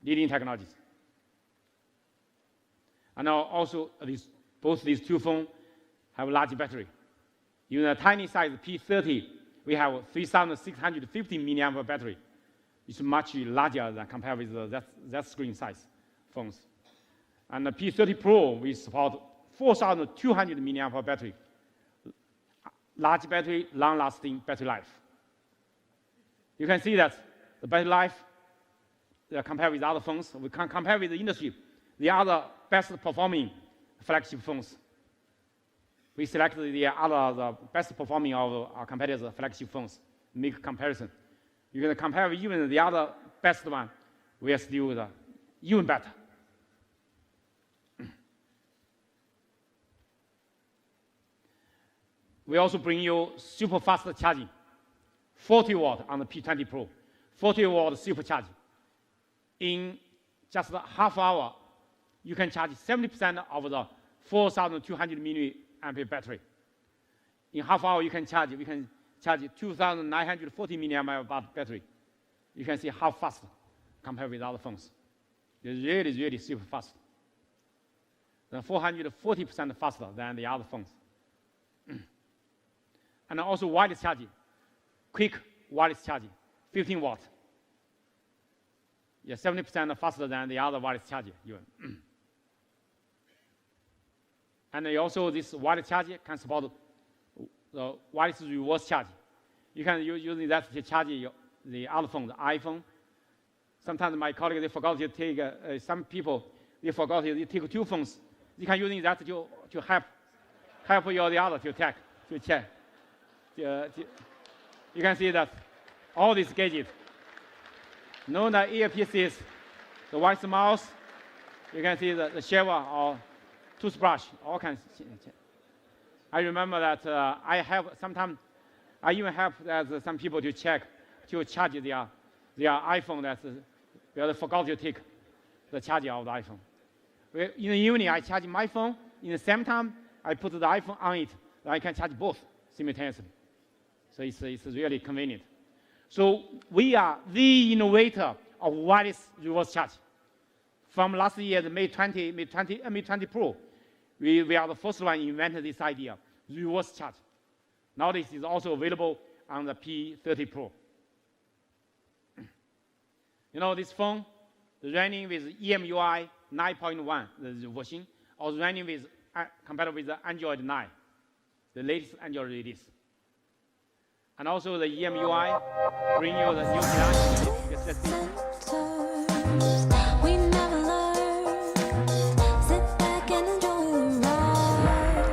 leading technologies. And now also both these two phones have large battery. Even a tiny size P30, we have 3,650 milliamp battery. It's much larger than compared with that screen size phones. And the P30 Pro, we support 4,200 milliamp battery. Large battery, long-lasting battery life. You can see that the battery life, compared with other phones, we can compare with the industry, the other best performing flagship phones. We selected the best performing of our competitors' flagship phones, make a comparison. You can compare with even the other best one, we are still even better. We also bring you super fast charging, 40 watt on the P20 Pro, 40 watt super charging. In just a half hour, you can charge 70% of the 4,200 milliampere battery. In half hour, we can charge 2,940 milliampere battery. You can see how fast compared with other phones. It's really, really super fast. 440% faster than the other phones. And also wireless charging, quick wireless charging, 15 watt. Yeah, 70% faster than the other wireless charger even. And also this wireless charger can support the wireless reverse charging. You can use that to charge the other phone, the iPhone. Sometimes my colleagues, they forgot to take, some people, they forgot to take two phones. You can use that to help the other to check. You can see that all these gadgets, no the earpieces, the wireless mouse, you can see the shower or toothbrush, all kinds. I remember that I even help some people to charge their iPhone that they forgot to take the charger of the iPhone. In the evening, I charge my phone. In the same time, I put the iPhone on it. I can charge both simultaneously. So it's really convenient. So we are the innovator of wireless reverse charge. From last year, the Mate 20 Pro, we are the first one invented this idea, reverse charge. Now this is also available on the P30 Pro. You know, this phone running with EMUI 9.1, the version, or running with compatible with the Android 9, the latest Android release. And also the EMUI bring you the new design. We never learn. Sit back and enjoy the ride.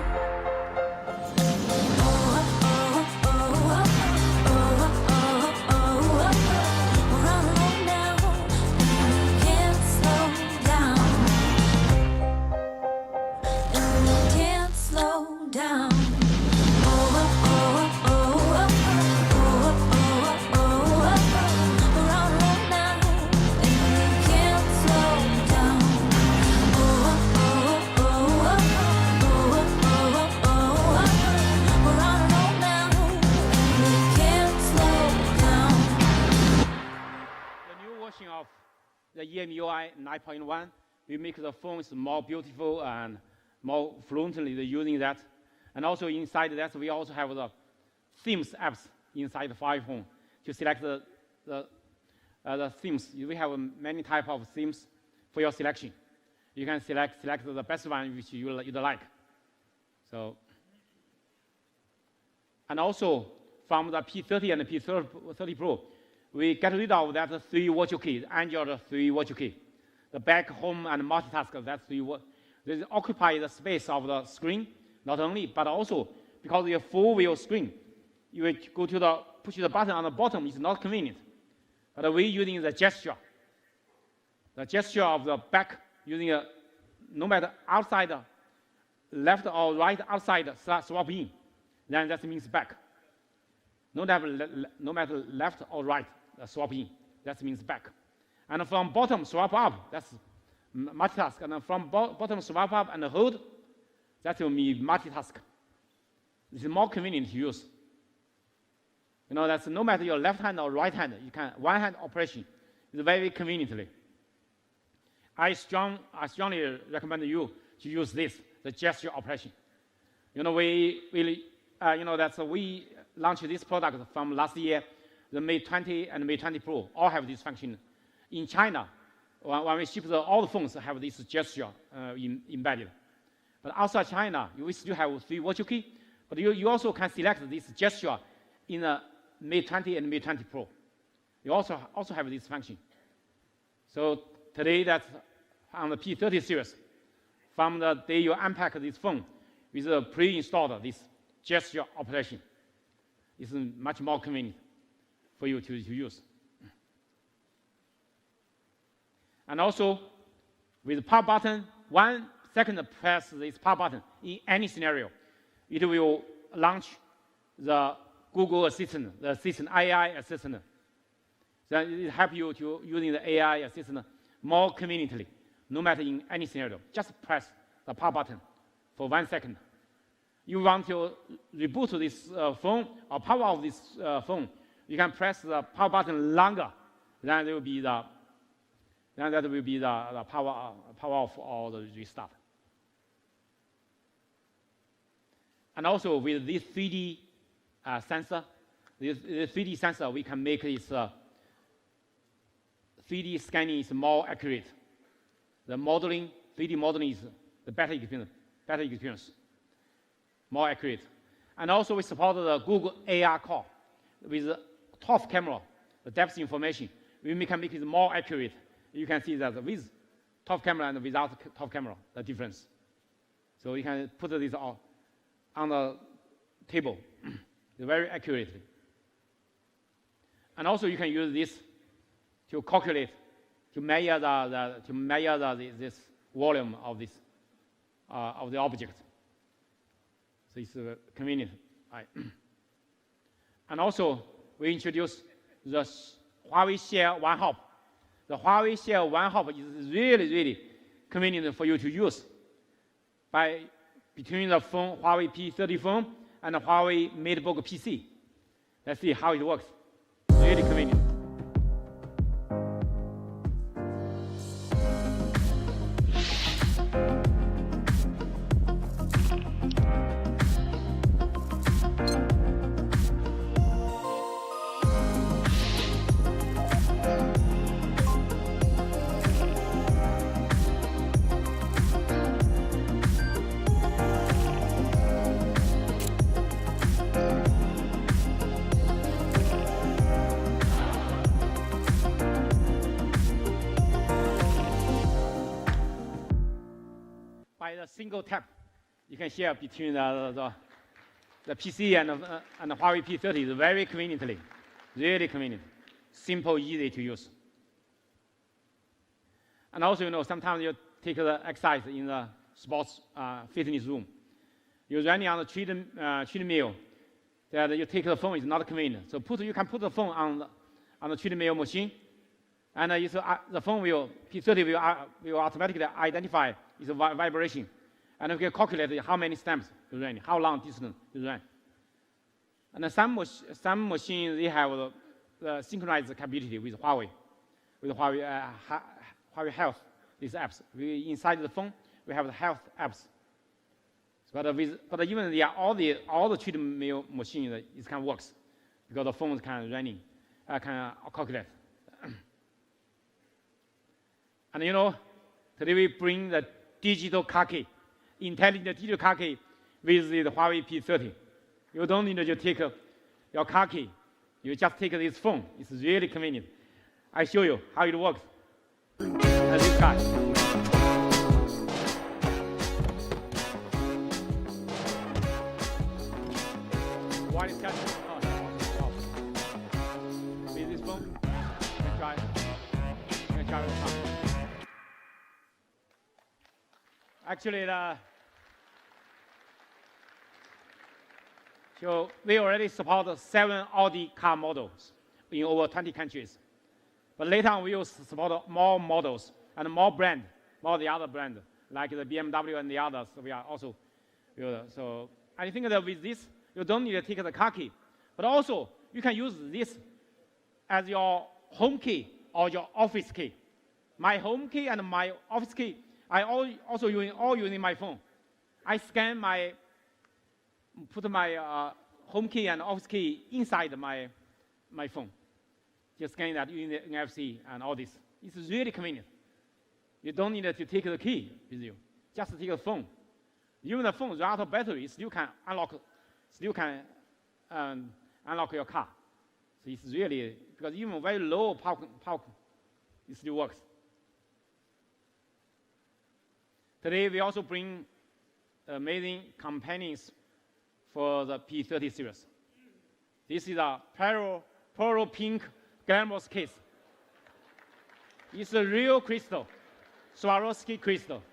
We're on the road now, and we can't slow down. And we can't slow down. Of the EMUI 9.1, we make the phones more beautiful and more fluently using that. And also inside that, we also have the themes apps inside the Huawei phone to select the themes. We have many type of themes for your selection. You can select the best one which you like. So, and also from the P30 and the P30 Pro, we get rid of that 3 virtual key, Android 3 virtual key. The back, home, and multitask, that's 3. They occupy the space of the screen, not only, but also because your full view screen, you will go to push the button on the bottom is not convenient. But we're using the gesture of the back, using no matter outside, left or right outside, swap in, then that means back. No matter left or right, swap in, that means back. And from bottom swap up, that's multitask. And from bottom swap up and hold, that will be multitask. It's more convenient to use. You know, that's no matter your left hand or right hand, you can one hand operation. It's very conveniently. I strongly recommend you to use this, the gesture operation. You know, we launched this product from last year. The Mate 20 and Mate 20 Pro all have this function. In China, when we ship all the phones have this gesture embedded. But outside China, we still have 3 virtual key, but you also can select this gesture in the Mate 20 and Mate 20 Pro. You also have this function. So today, that's on the P30 series. From the day you unpack this phone with a pre-installed this gesture operation, it's much more convenient for you to use. And also, with the power button, 1 second press this power button in any scenario, it will launch the Google Assistant, the Assistant AI Assistant. Then it helps you to using the AI Assistant more conveniently, no matter in any scenario. Just press the power button for 1 second. You want to reboot this phone or power off this phone, you can press the power button longer. Then there will be the power off or the restart. And also with this 3D sensor, this 3D sensor, we can make this 3D scanning is more accurate. The modeling, 3D modeling is the better experience, more accurate. And also we support the Google AR core with the top camera, the depth information. We can make it more accurate. You can see that with top camera and without top camera, the difference. So you can put this on the table very accurately. And also you can use this to calculate, to measure this volume of this of the object. So it's convenient. Right. And also we introduced the Huawei Share One Hop. The Huawei Share One Hop is really convenient for you to use between the phone, Huawei P30 phone and the Huawei MateBook PC. Let's see how it works. Really convenient. By the single tap, you can share between the PC and the Huawei P30 very conveniently, really convenient, simple, easy to use. And also, sometimes you take the exercise in the sports fitness room. You're running on the treadmill, that you take the phone is not convenient. So you can put the phone on the treadmill machine, and the phone P30 will automatically identify its vibration, and you can calculate how many steps you run, how long distance you run. And some machines, they have the synchronized capability with Huawei Health, these apps. Inside the phone, we have the health apps But even all the treadmill machines, it kind of works because the phone is kind of running, kind of calculate. And today we bring the digital car key, intelligent digital car key with the Huawei P30. You don't need to take your car key. You just take this phone. It's really convenient. I show you how it works. This guy. While it's catching, with this phone, you can try. You can try with the car. Actually, so we already support 7 Audi car models in over 20 countries. But later on, we will support more models and more brand, more the other brand, like the BMW and the others. We are also, so I think that with this, you don't need to take the car key, but also you can use this as your home key or your office key. My home key and my office key, I also using my phone. I scan put my home key and office key inside my phone. Just scan that using the NFC and all this. It's really convenient. You don't need to take the key with you. Just take the phone. Even the phone run out of battery, still can unlock your car. So it's really, because even very low power, it still works. Today we also bring amazing companions for the P30 series. This is a pearl pink glamorous case. It's a real crystal, Swarovski crystal.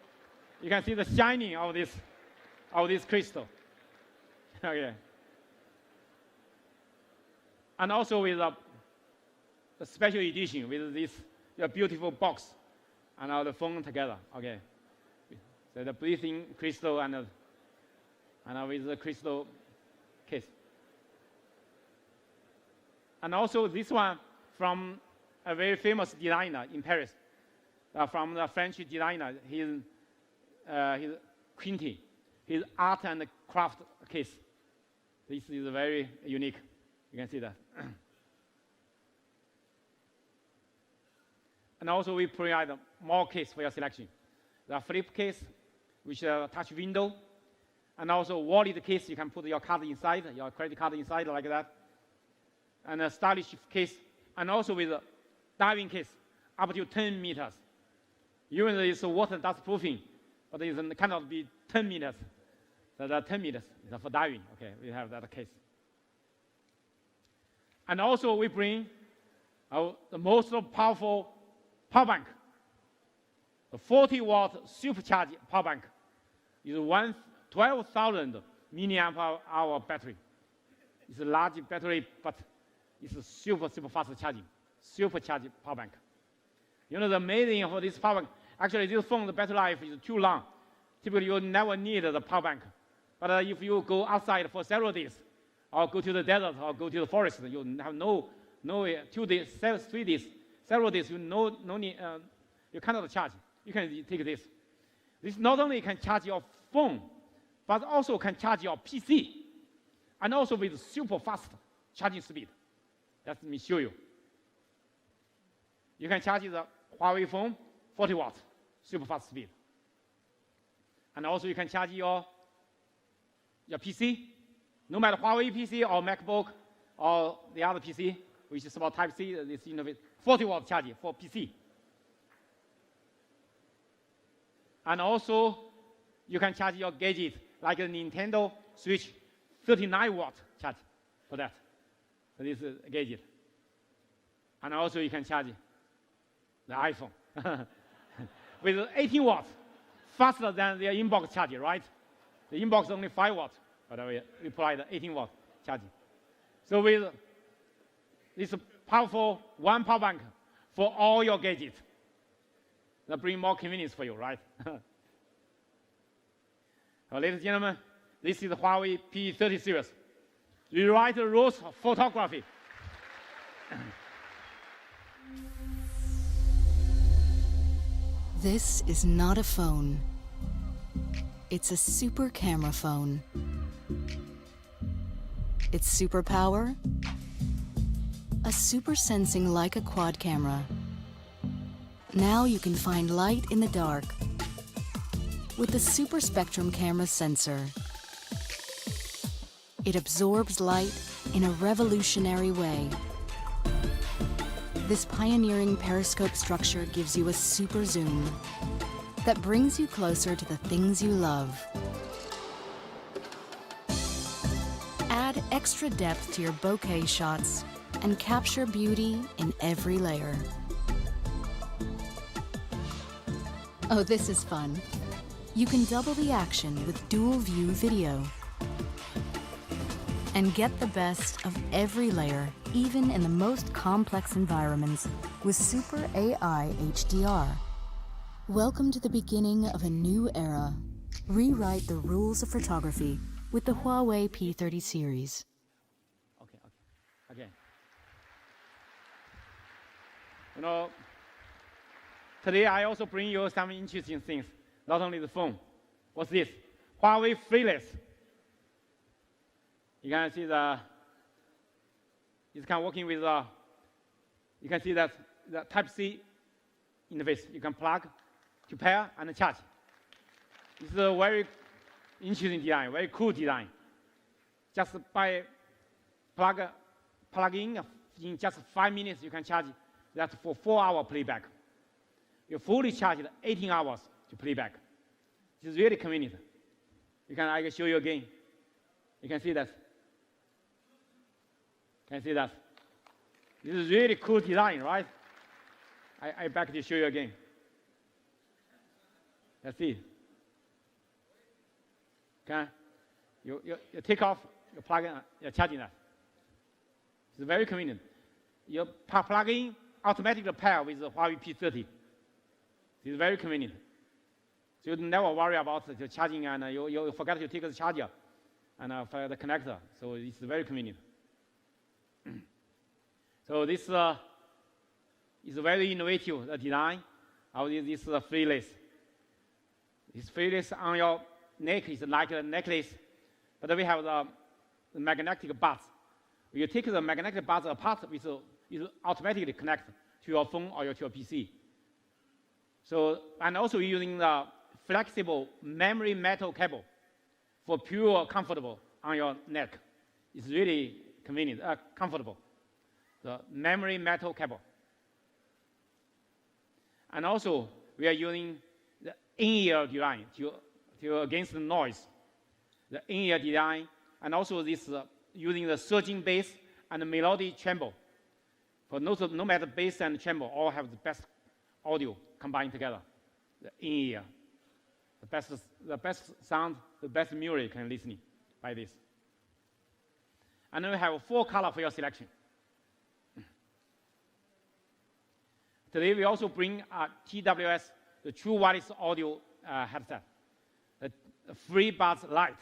You can see the shining of this crystal. Okay. And also with a special edition with this beautiful box and the phone together. Okay. So the breathing crystal and with the crystal case. And also this one from a very famous designer in Paris, from the French designer, his Quinty, his art and craft case. This is very unique. You can see that. And also we provide more case for your selection. The flip case, which is a touch window, and also wallet case, you can put your card inside, your credit card inside like that, and a stylish case, and also with a diving case up to 10 meters. Even though it's water dust proofing, but it cannot be 10 meters. So that 10 meters is for diving. Okay, we have that case. And also we bring the most powerful power bank. The 40-watt supercharged power bank is 12,000 milliamp hour battery. It's a large battery, but it's a super fast charging, supercharged power bank. The amazing for this power bank, actually this phone, the battery life is too long. Typically you never need the power bank. But if you go outside for several days, or go to the desert, or go to the forest, you have no 2 days, 3 days, several days, you no need, you cannot charge. You can take this. This not only can charge your phone, but also can charge your PC, and also with super fast charging speed. Let me show you. You can charge the Huawei phone 40 watts, super fast speed. And also you can charge your PC, no matter Huawei PC or MacBook or the other PC, which is about Type-C, this interface, 40 watt charging for PC. And also, you can charge your gadget, like a Nintendo Switch, 39 watt charge for that. So this is a gadget. And also you can charge the iPhone with 18 watts, faster than the inbox charger, right? The inbox is only 5 watts, but we provide 18 watt charging. So with this powerful one power bank for all your gadgets, that bring more convenience for you, right? Ladies and gentlemen, this is the Huawei P30 series. Rewrite the rules of photography. This is not a phone. It's a super camera phone. Its superpower? A super sensing Leica quad camera. Now you can find light in the dark with the Super Spectrum camera sensor. It absorbs light in a revolutionary way. This pioneering periscope structure gives you a super zoom that brings you closer to the things you love. Add extra depth to your bokeh shots and capture beauty in every layer. Oh, this is fun. You can double the action with dual view video and get the best of every layer, even in the most complex environments, with Super AI HDR. Welcome to the beginning of a new era. Rewrite the rules of photography with the Huawei P30 series. Okay. You know, today I also bring you some interesting things, not only the phone. What's this? Huawei Fearless. You can see it's kind of working with you can see that the Type-C interface. You can plug to pair and charge. It's a very interesting design, very cool design. Just by plugging in just 5 minutes, you can charge that for 4-hour playback. You fully charged 18 hours to playback. It's really convenient. I can show you again. You can see that. Can you see that? This is really cool design, right? I back to show you again. Let's see. Okay, you take off, you plug in, you're charging that. It's very convenient. You plug in, automatically pair with the Huawei P30. It's very convenient. So you never worry about the charging and you forget to take the charger and for the connector. So it's very convenient. So this is a very innovative design of this Fearless. This Fearless on your neck is like a necklace, but we have the magnetic buds. You take the magnetic buds apart, it automatically connect to your phone or to your PC. So, and also using the flexible memory metal cable for pure comfortable on your neck. It's really convenient, comfortable. The memory metal cable. And also, we are using the in-ear design to against the noise. The in-ear design, and also this using the surging bass and the melodic tremble. For no matter bass and tremble, all have the best audio combined together. The in-ear, the best sound, the best music can listen by this. And then we have 4 colors for your selection. Today we also bring TWS, the True Wireless Audio headset, the FreeBuds Lite.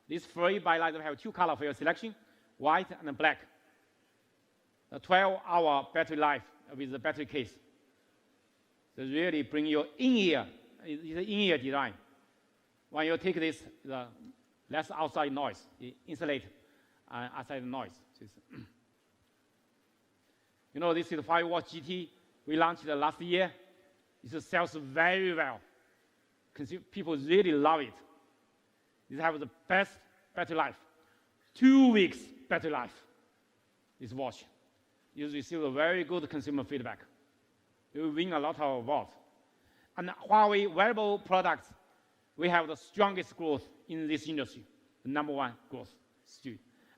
This FreeBuds Lite will have 2 colors for your selection, white and black. A 12-hour battery life with the battery case. So really bring your in-ear, it's an in-ear design. When you take this, the less outside noise, it insulate outside noise. You know, this is the 5-watt GT. We launched it last year. It sells very well. People really love it. It has the best battery life. 2 weeks battery life. This watch. You receive a very good consumer feedback. You win a lot of awards. And Huawei wearable products, we have the strongest growth in this industry, the #1 growth.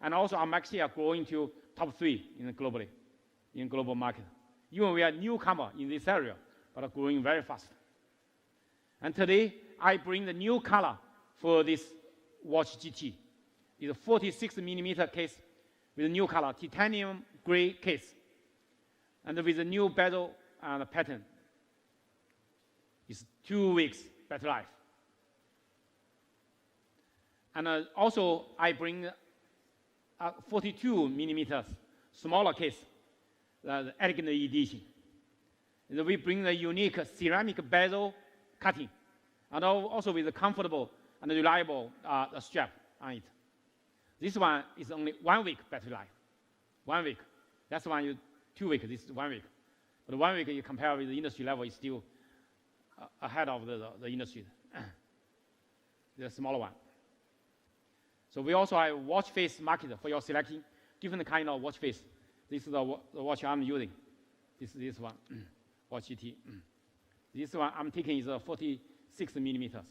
And also our market share growing to top 3 globally, in global market. Even we are newcomer in this area, but are growing very fast. And today, I bring the new color for this watch GT. It's a 46mm case with a new color, titanium gray case, and with a new bezel pattern. It's 2 weeks battery life. And also, I bring a 42mm smaller case, the elegant edition. And we bring the unique ceramic bezel cutting and also with a comfortable and reliable strap on it. This one is only 1 week battery life. 1 week. That's one you 2 weeks. This is 1 week. But 1 week you compare with the industry level is still ahead of the industry. The smaller one. So we also have watch face market for your selecting different kind of watch face. This is the watch I'm using. This one, watch GT. This one I'm taking is 46 millimeters.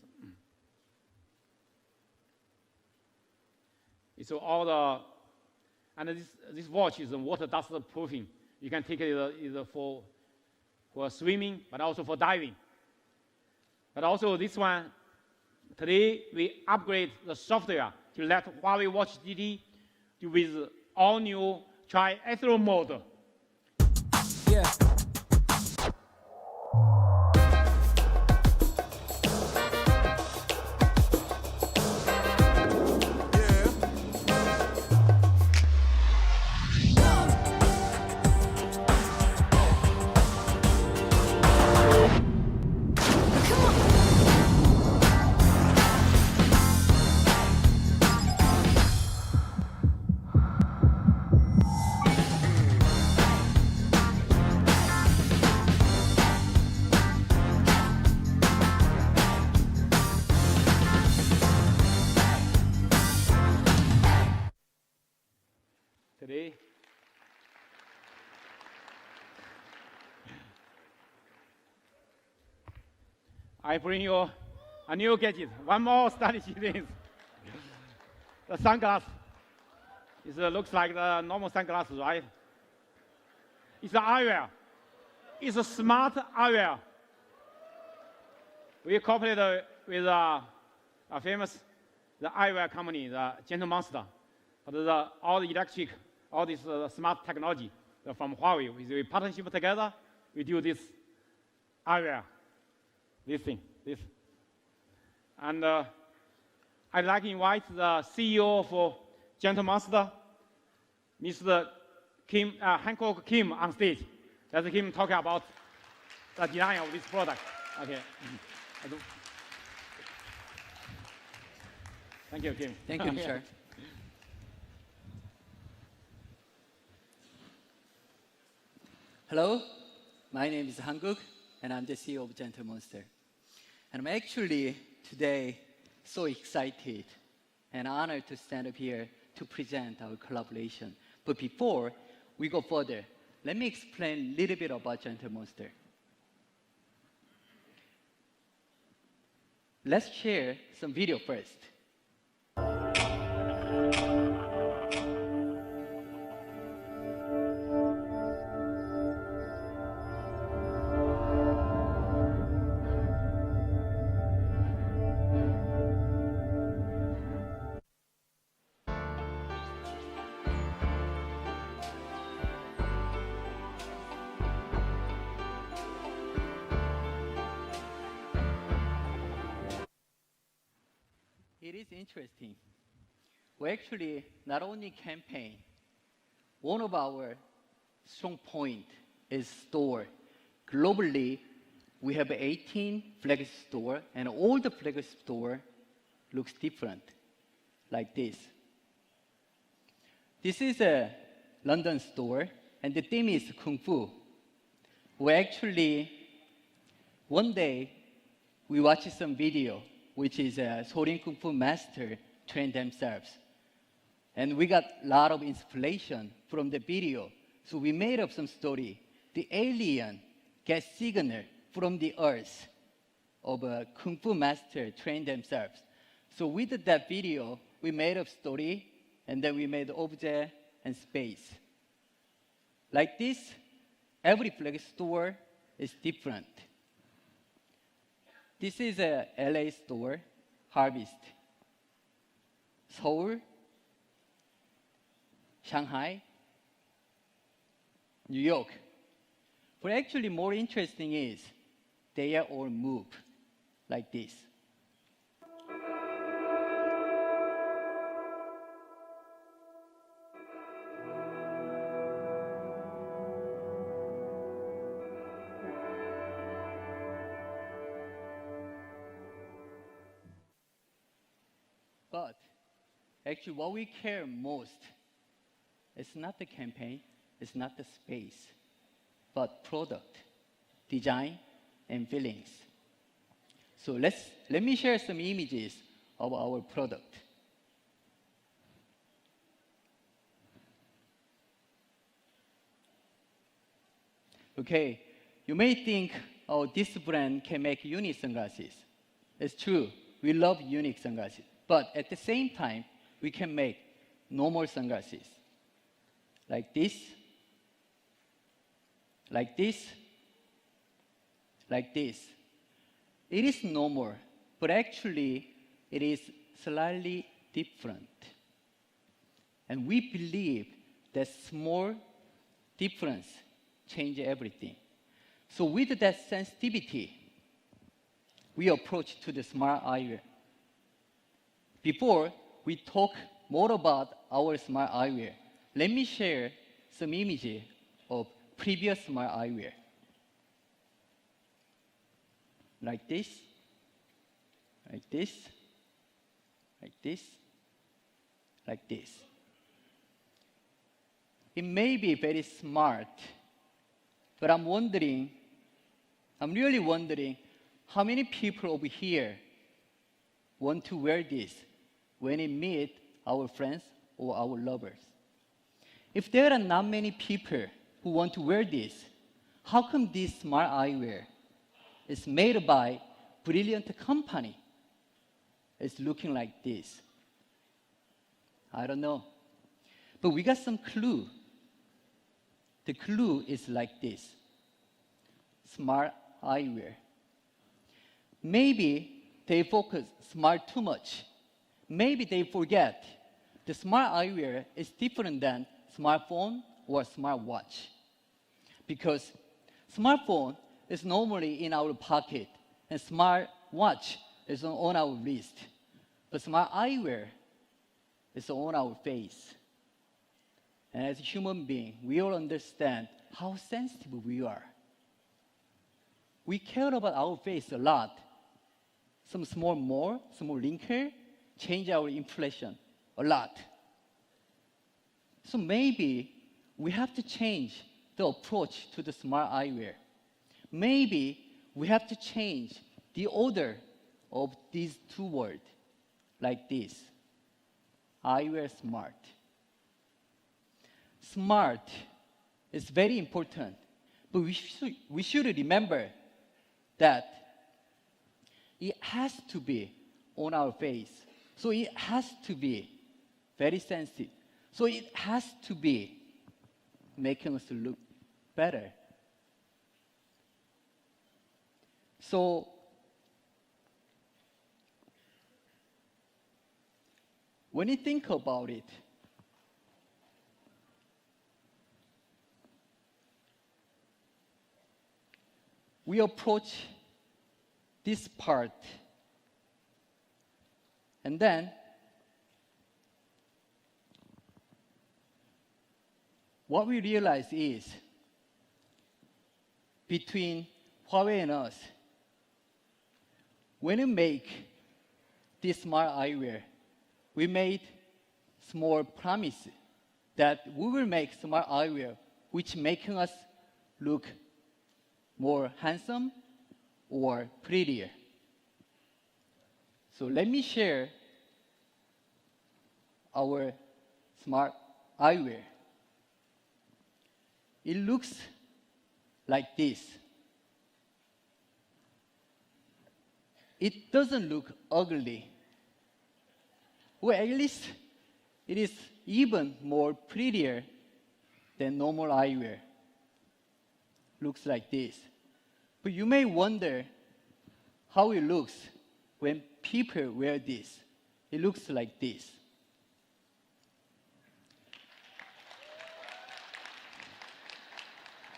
So all the, and this watch is water dust proofing. You can take it either for swimming, but also for diving. But also this one, today we upgrade the software to let Huawei Watch GT do with all new triathlon mode. Yeah. Today, I bring you a new gadget, one more stylish thing. The sunglass. It looks like the normal sunglasses, right? It's an eyewear. It's a smart eyewear. We cooperated with a famous eyewear company, the Gentle Monster. But all the electric, all this smart technology from Huawei, we partnership together, we do this eyewear, this thing, this. And I'd like to invite the CEO for Gentle Monster, Mr. Hancock Kim, on stage. Let him talk about the design of this product. Okay. Thank you, Kim. Thank you, Mr. Hello, my name is Hanguk, and I'm the CEO of Gentle Monster. And I'm actually today so excited and honored to stand up here to present our collaboration. But before we go further, let me explain a little bit about Gentle Monster. Let's share some video first. It is interesting. We actually not only campaign, one of our strong point is store. Globally, we have 18 flagship store, and all the flagship store looks different, like this. This is a London store, and the theme is Kung Fu. We actually, one day, we watched some video which is Sorin Kung Fu master train themselves. And we got a lot of inspiration from the video. So we made up some story. The alien gets signal from the earth of a Kung Fu master train themselves. So with that video, we made up story, and then we made object and space. Like this, every flag store is different. This is a LA store, Harvest. Seoul, Shanghai, New York. But actually more interesting is they are all moved like this. But actually, what we care most is not the campaign, it's not the space, but product, design, and feelings. So let me share some images of our product. Okay, you may think, oh, this brand can make unique sunglasses. It's true, we love unique sunglasses. But at the same time, we can make normal sunglasses. Like this, like this, like this. It is normal, but actually, it is slightly different. And we believe that small difference change everything. So with that sensitivity, we approach to the smart eyewear. Before we talk more about our smart eyewear, let me share some images of previous smart eyewear. Like this, like this, like this, like this. It may be very smart, but I'm really wondering, how many people over here want to wear this when we meet our friends or our lovers? If there are not many people who want to wear this, how come this smart eyewear is made by brilliant company? It's looking like this. I don't know. But we got some clue. The clue is like this. Smart eyewear. Maybe they focus smart too much. Maybe they forget the smart eyewear is different than smartphone or smartwatch. Because smartphone is normally in our pocket and smartwatch is on our wrist. But smart eyewear is on our face. And as a human being, we all understand how sensitive we are. We care about our face a lot. Some small more, small wrinkle, change our impression a lot. So maybe we have to change the approach to the smart eyewear. Maybe we have to change the order of these two words, like this. Eyewear smart. Smart is very important, but we should remember that it has to be on our face. So it has to be very sensitive. So it has to be making us look better. So when you think about it, we approach this part, and then what we realize is between Huawei and us, when we make this smart eyewear, we made small promise that we will make smart eyewear which making us look more handsome or prettier. So let me share our smart eyewear. It looks like this. It doesn't look ugly. Well, at least it is even more prettier than normal eyewear. Looks like this. But you may wonder how it looks when people wear this. It looks like this.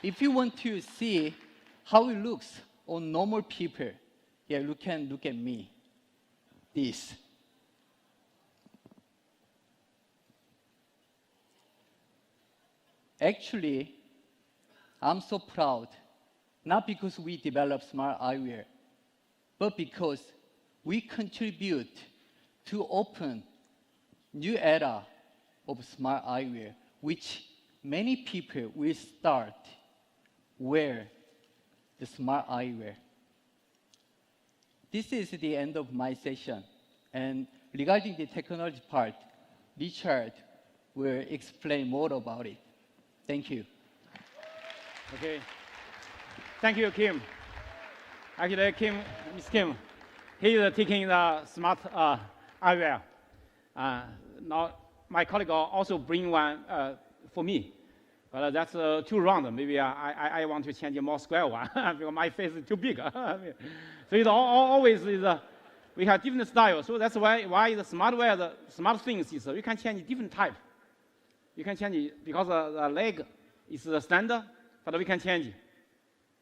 If you want to see how it looks on normal people, yeah, you can look at me. This. Actually, I'm so proud, not because we developed smart eyewear, but because we contribute to open new era of smart eyewear, which many people will start wear the smart eyewear. This is the end of my session. And regarding the technology part, Richard will explain more about it. Thank you. Okay. Thank you, Kim. Actually, Miss Kim, he is taking the smart eyewear. Now, my colleague also bring one for me. But that's too round. Maybe I want to change a more square one because my face is too big. So it's always we have different styles. So that's why the smartware, the smart things is you can change different type. You can change it because the leg is the standard, but we can change it.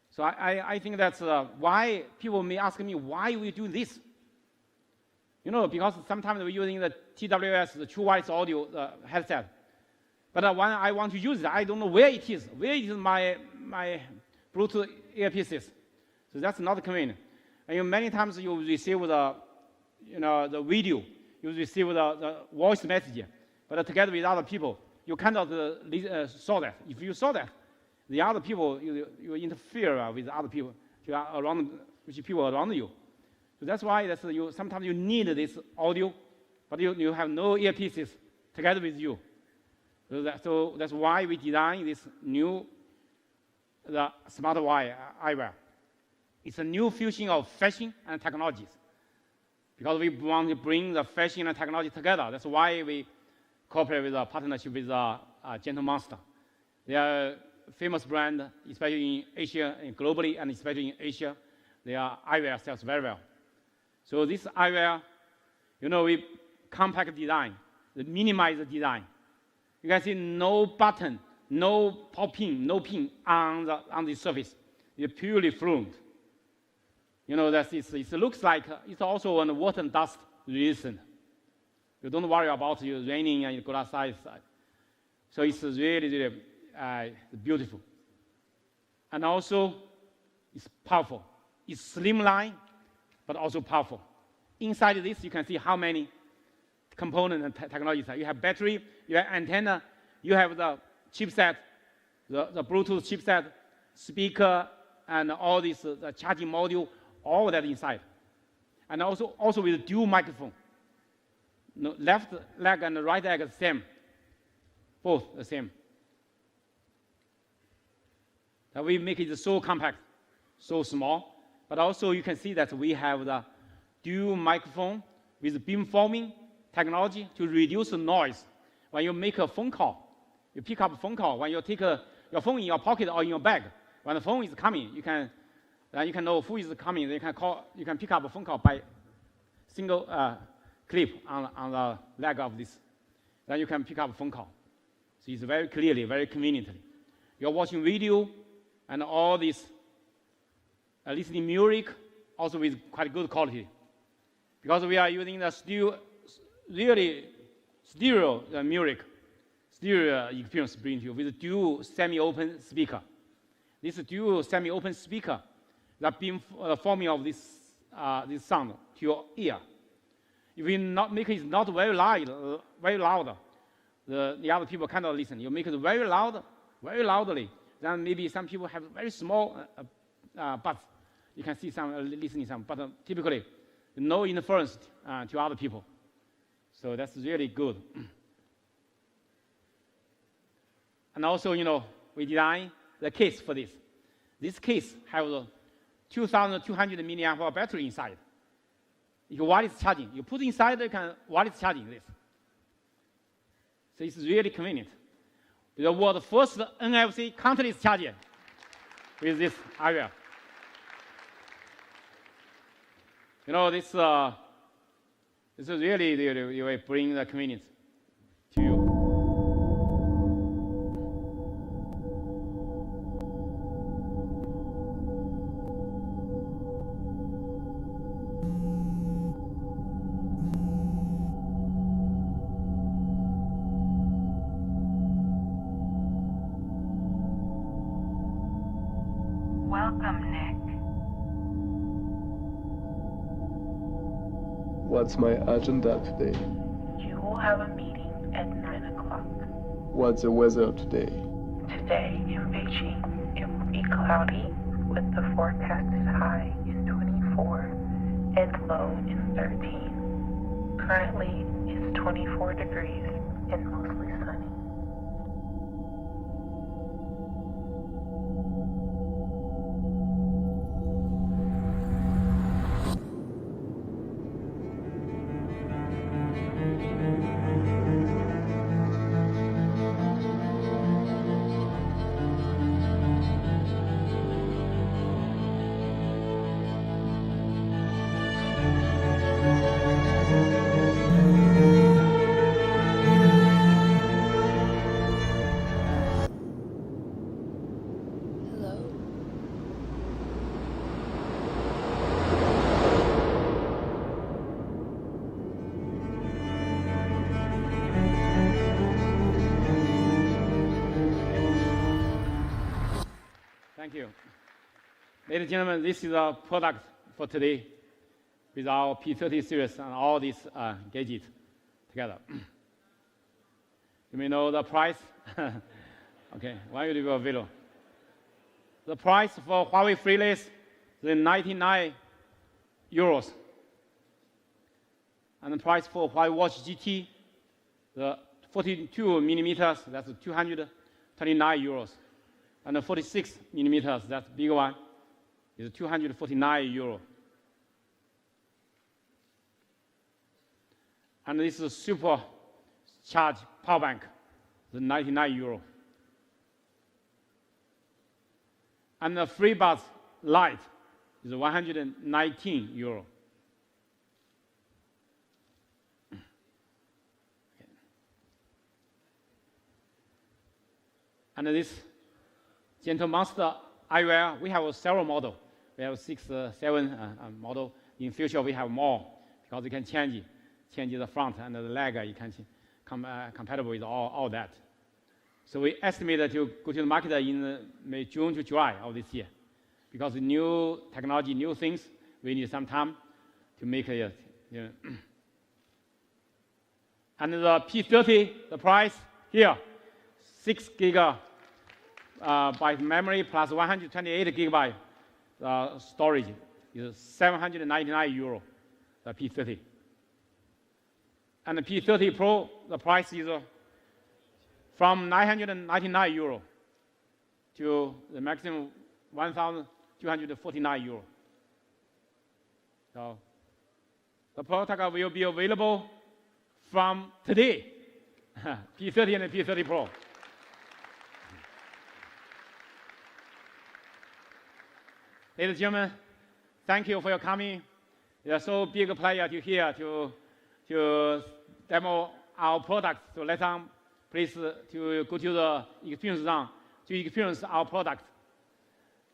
So I think that's why people may ask me why we do this. You know, because sometimes we're using the TWS, the True Wireless Audio headset. But when I want to use it, I don't know where it is. Where is my Bluetooth earpieces? So that's not convenient. And many times you receive the video, you receive the voice message, but together with other people, you cannot saw that. If you saw that, the other people you interfere with other people, with people around you. So that's why sometimes you need this audio, but you have no earpieces together with you. So that's why we designed this new smart eyewear. It's a new fusion of fashion and technologies. Because we want to bring the fashion and technology together. That's why we cooperate with a partnership with Gentle Monster. They are a famous brand, especially in Asia and globally, and especially in Asia. Their eyewear sells very well. So this eyewear, we compact design, minimize the design. You can see no button, no pin on the surface. It's purely fluent. It looks like it's also on water and dust resistant. You don't worry about it raining and you go outside. So it's really, really beautiful. And also, it's powerful. It's slimline, but also powerful. Inside this, you can see how many components and technologies. You have battery, you have antenna, you have the chipset, the Bluetooth chipset, speaker, and all this the charging module, all that inside. And also with dual microphone. Left leg and right leg the same, both the same. That we make it so compact, so small, but also you can see that we have the dual microphone with beamforming technology to reduce the noise. When you make a phone call, you pick up a phone call. When you take your phone in your pocket or in your bag, when the phone is coming, you can know who is coming. You can pick up a phone call by single clip on the leg of this. Then you can pick up a phone call. So it's very clearly, very conveniently. You're watching video and all this listening music, also with quite good quality. Because we are using the stereo music, stereo experience bring to you with dual semi-open speaker. This dual semi-open speaker that beam forming of this sound to your ear. If you not make it not very loud, the other people cannot listen. You make it very loudly. Then maybe some people have very small buds. You can see some listening some, but typically no interference to other people. So that's really good. And also, we designed the case for this. This case has a 2,200 milliamp battery inside. You can wireless charging. You put inside, you can wireless charging this. So it's really convenient. The world's first NFC contactless charger with this eyewear. This is really will bring the convenience to you. Welcome, Nick. What's my agenda today? You have a meeting at 9 o'clock. What's the weather today? Today in Beijing, it will be cloudy with the forecasted high in 24 and low in 13. Currently, it's 24 degrees and mostly sunny. Thank you. Ladies and gentlemen, this is our product for today with our P30 series and all these gadgets together. You may know the price. Okay, why you do a video? The price for Huawei Freeless is 99 euros. And the price for Huawei Watch GT, the 42 millimeters, that's 229 euros. And the 46 millimeters, that's big one, is 249 euro. And this is super charge power bank, the 99 euro. And the FreeBuds Lite is 119 euro. And this Gentle Monster eyewear, we have several models. We have 6, 7 model. In future, we have more because you can change the front and the leg. You can compatible with all that. So we estimate to go to the market in June to July of this year, because new technology, new things, we need some time to make it. You know. And the P30, the price here, 6 GB byte memory plus 128 gigabyte storage is 799 euro, the P30. And the P30 Pro, the price is from 999 euro to the maximum 1,249 euro. So the product will be available from today, P30 and the P30 Pro. Ladies and gentlemen, thank you for your coming. It's a so big a pleasure to here to demo our products. So let them please to go to the experience zone to experience our product.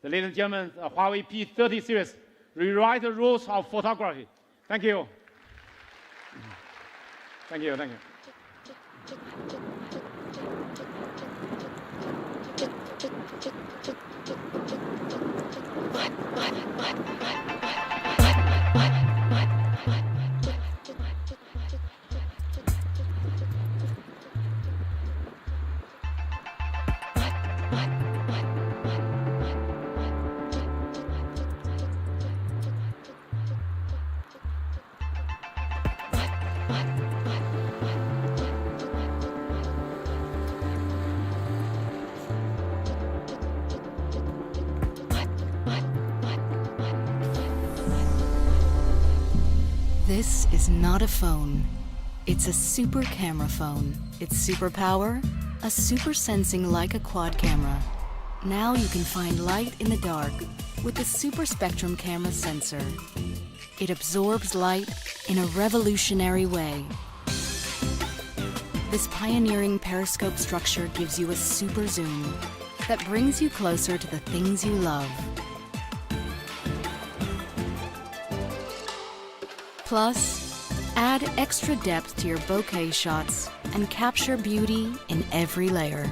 The ladies and gentlemen, the Huawei P30 series rewrite the rules of photography. Thank you. Thank you. Thank you. This is not a phone. It's a super camera phone. Its superpower? A super sensing Leica quad camera. Now you can find light in the dark with the super spectrum camera sensor. It absorbs light in a revolutionary way. This pioneering periscope structure gives you a super zoom that brings you closer to the things you love. Plus, add extra depth to your bokeh shots and capture beauty in every layer.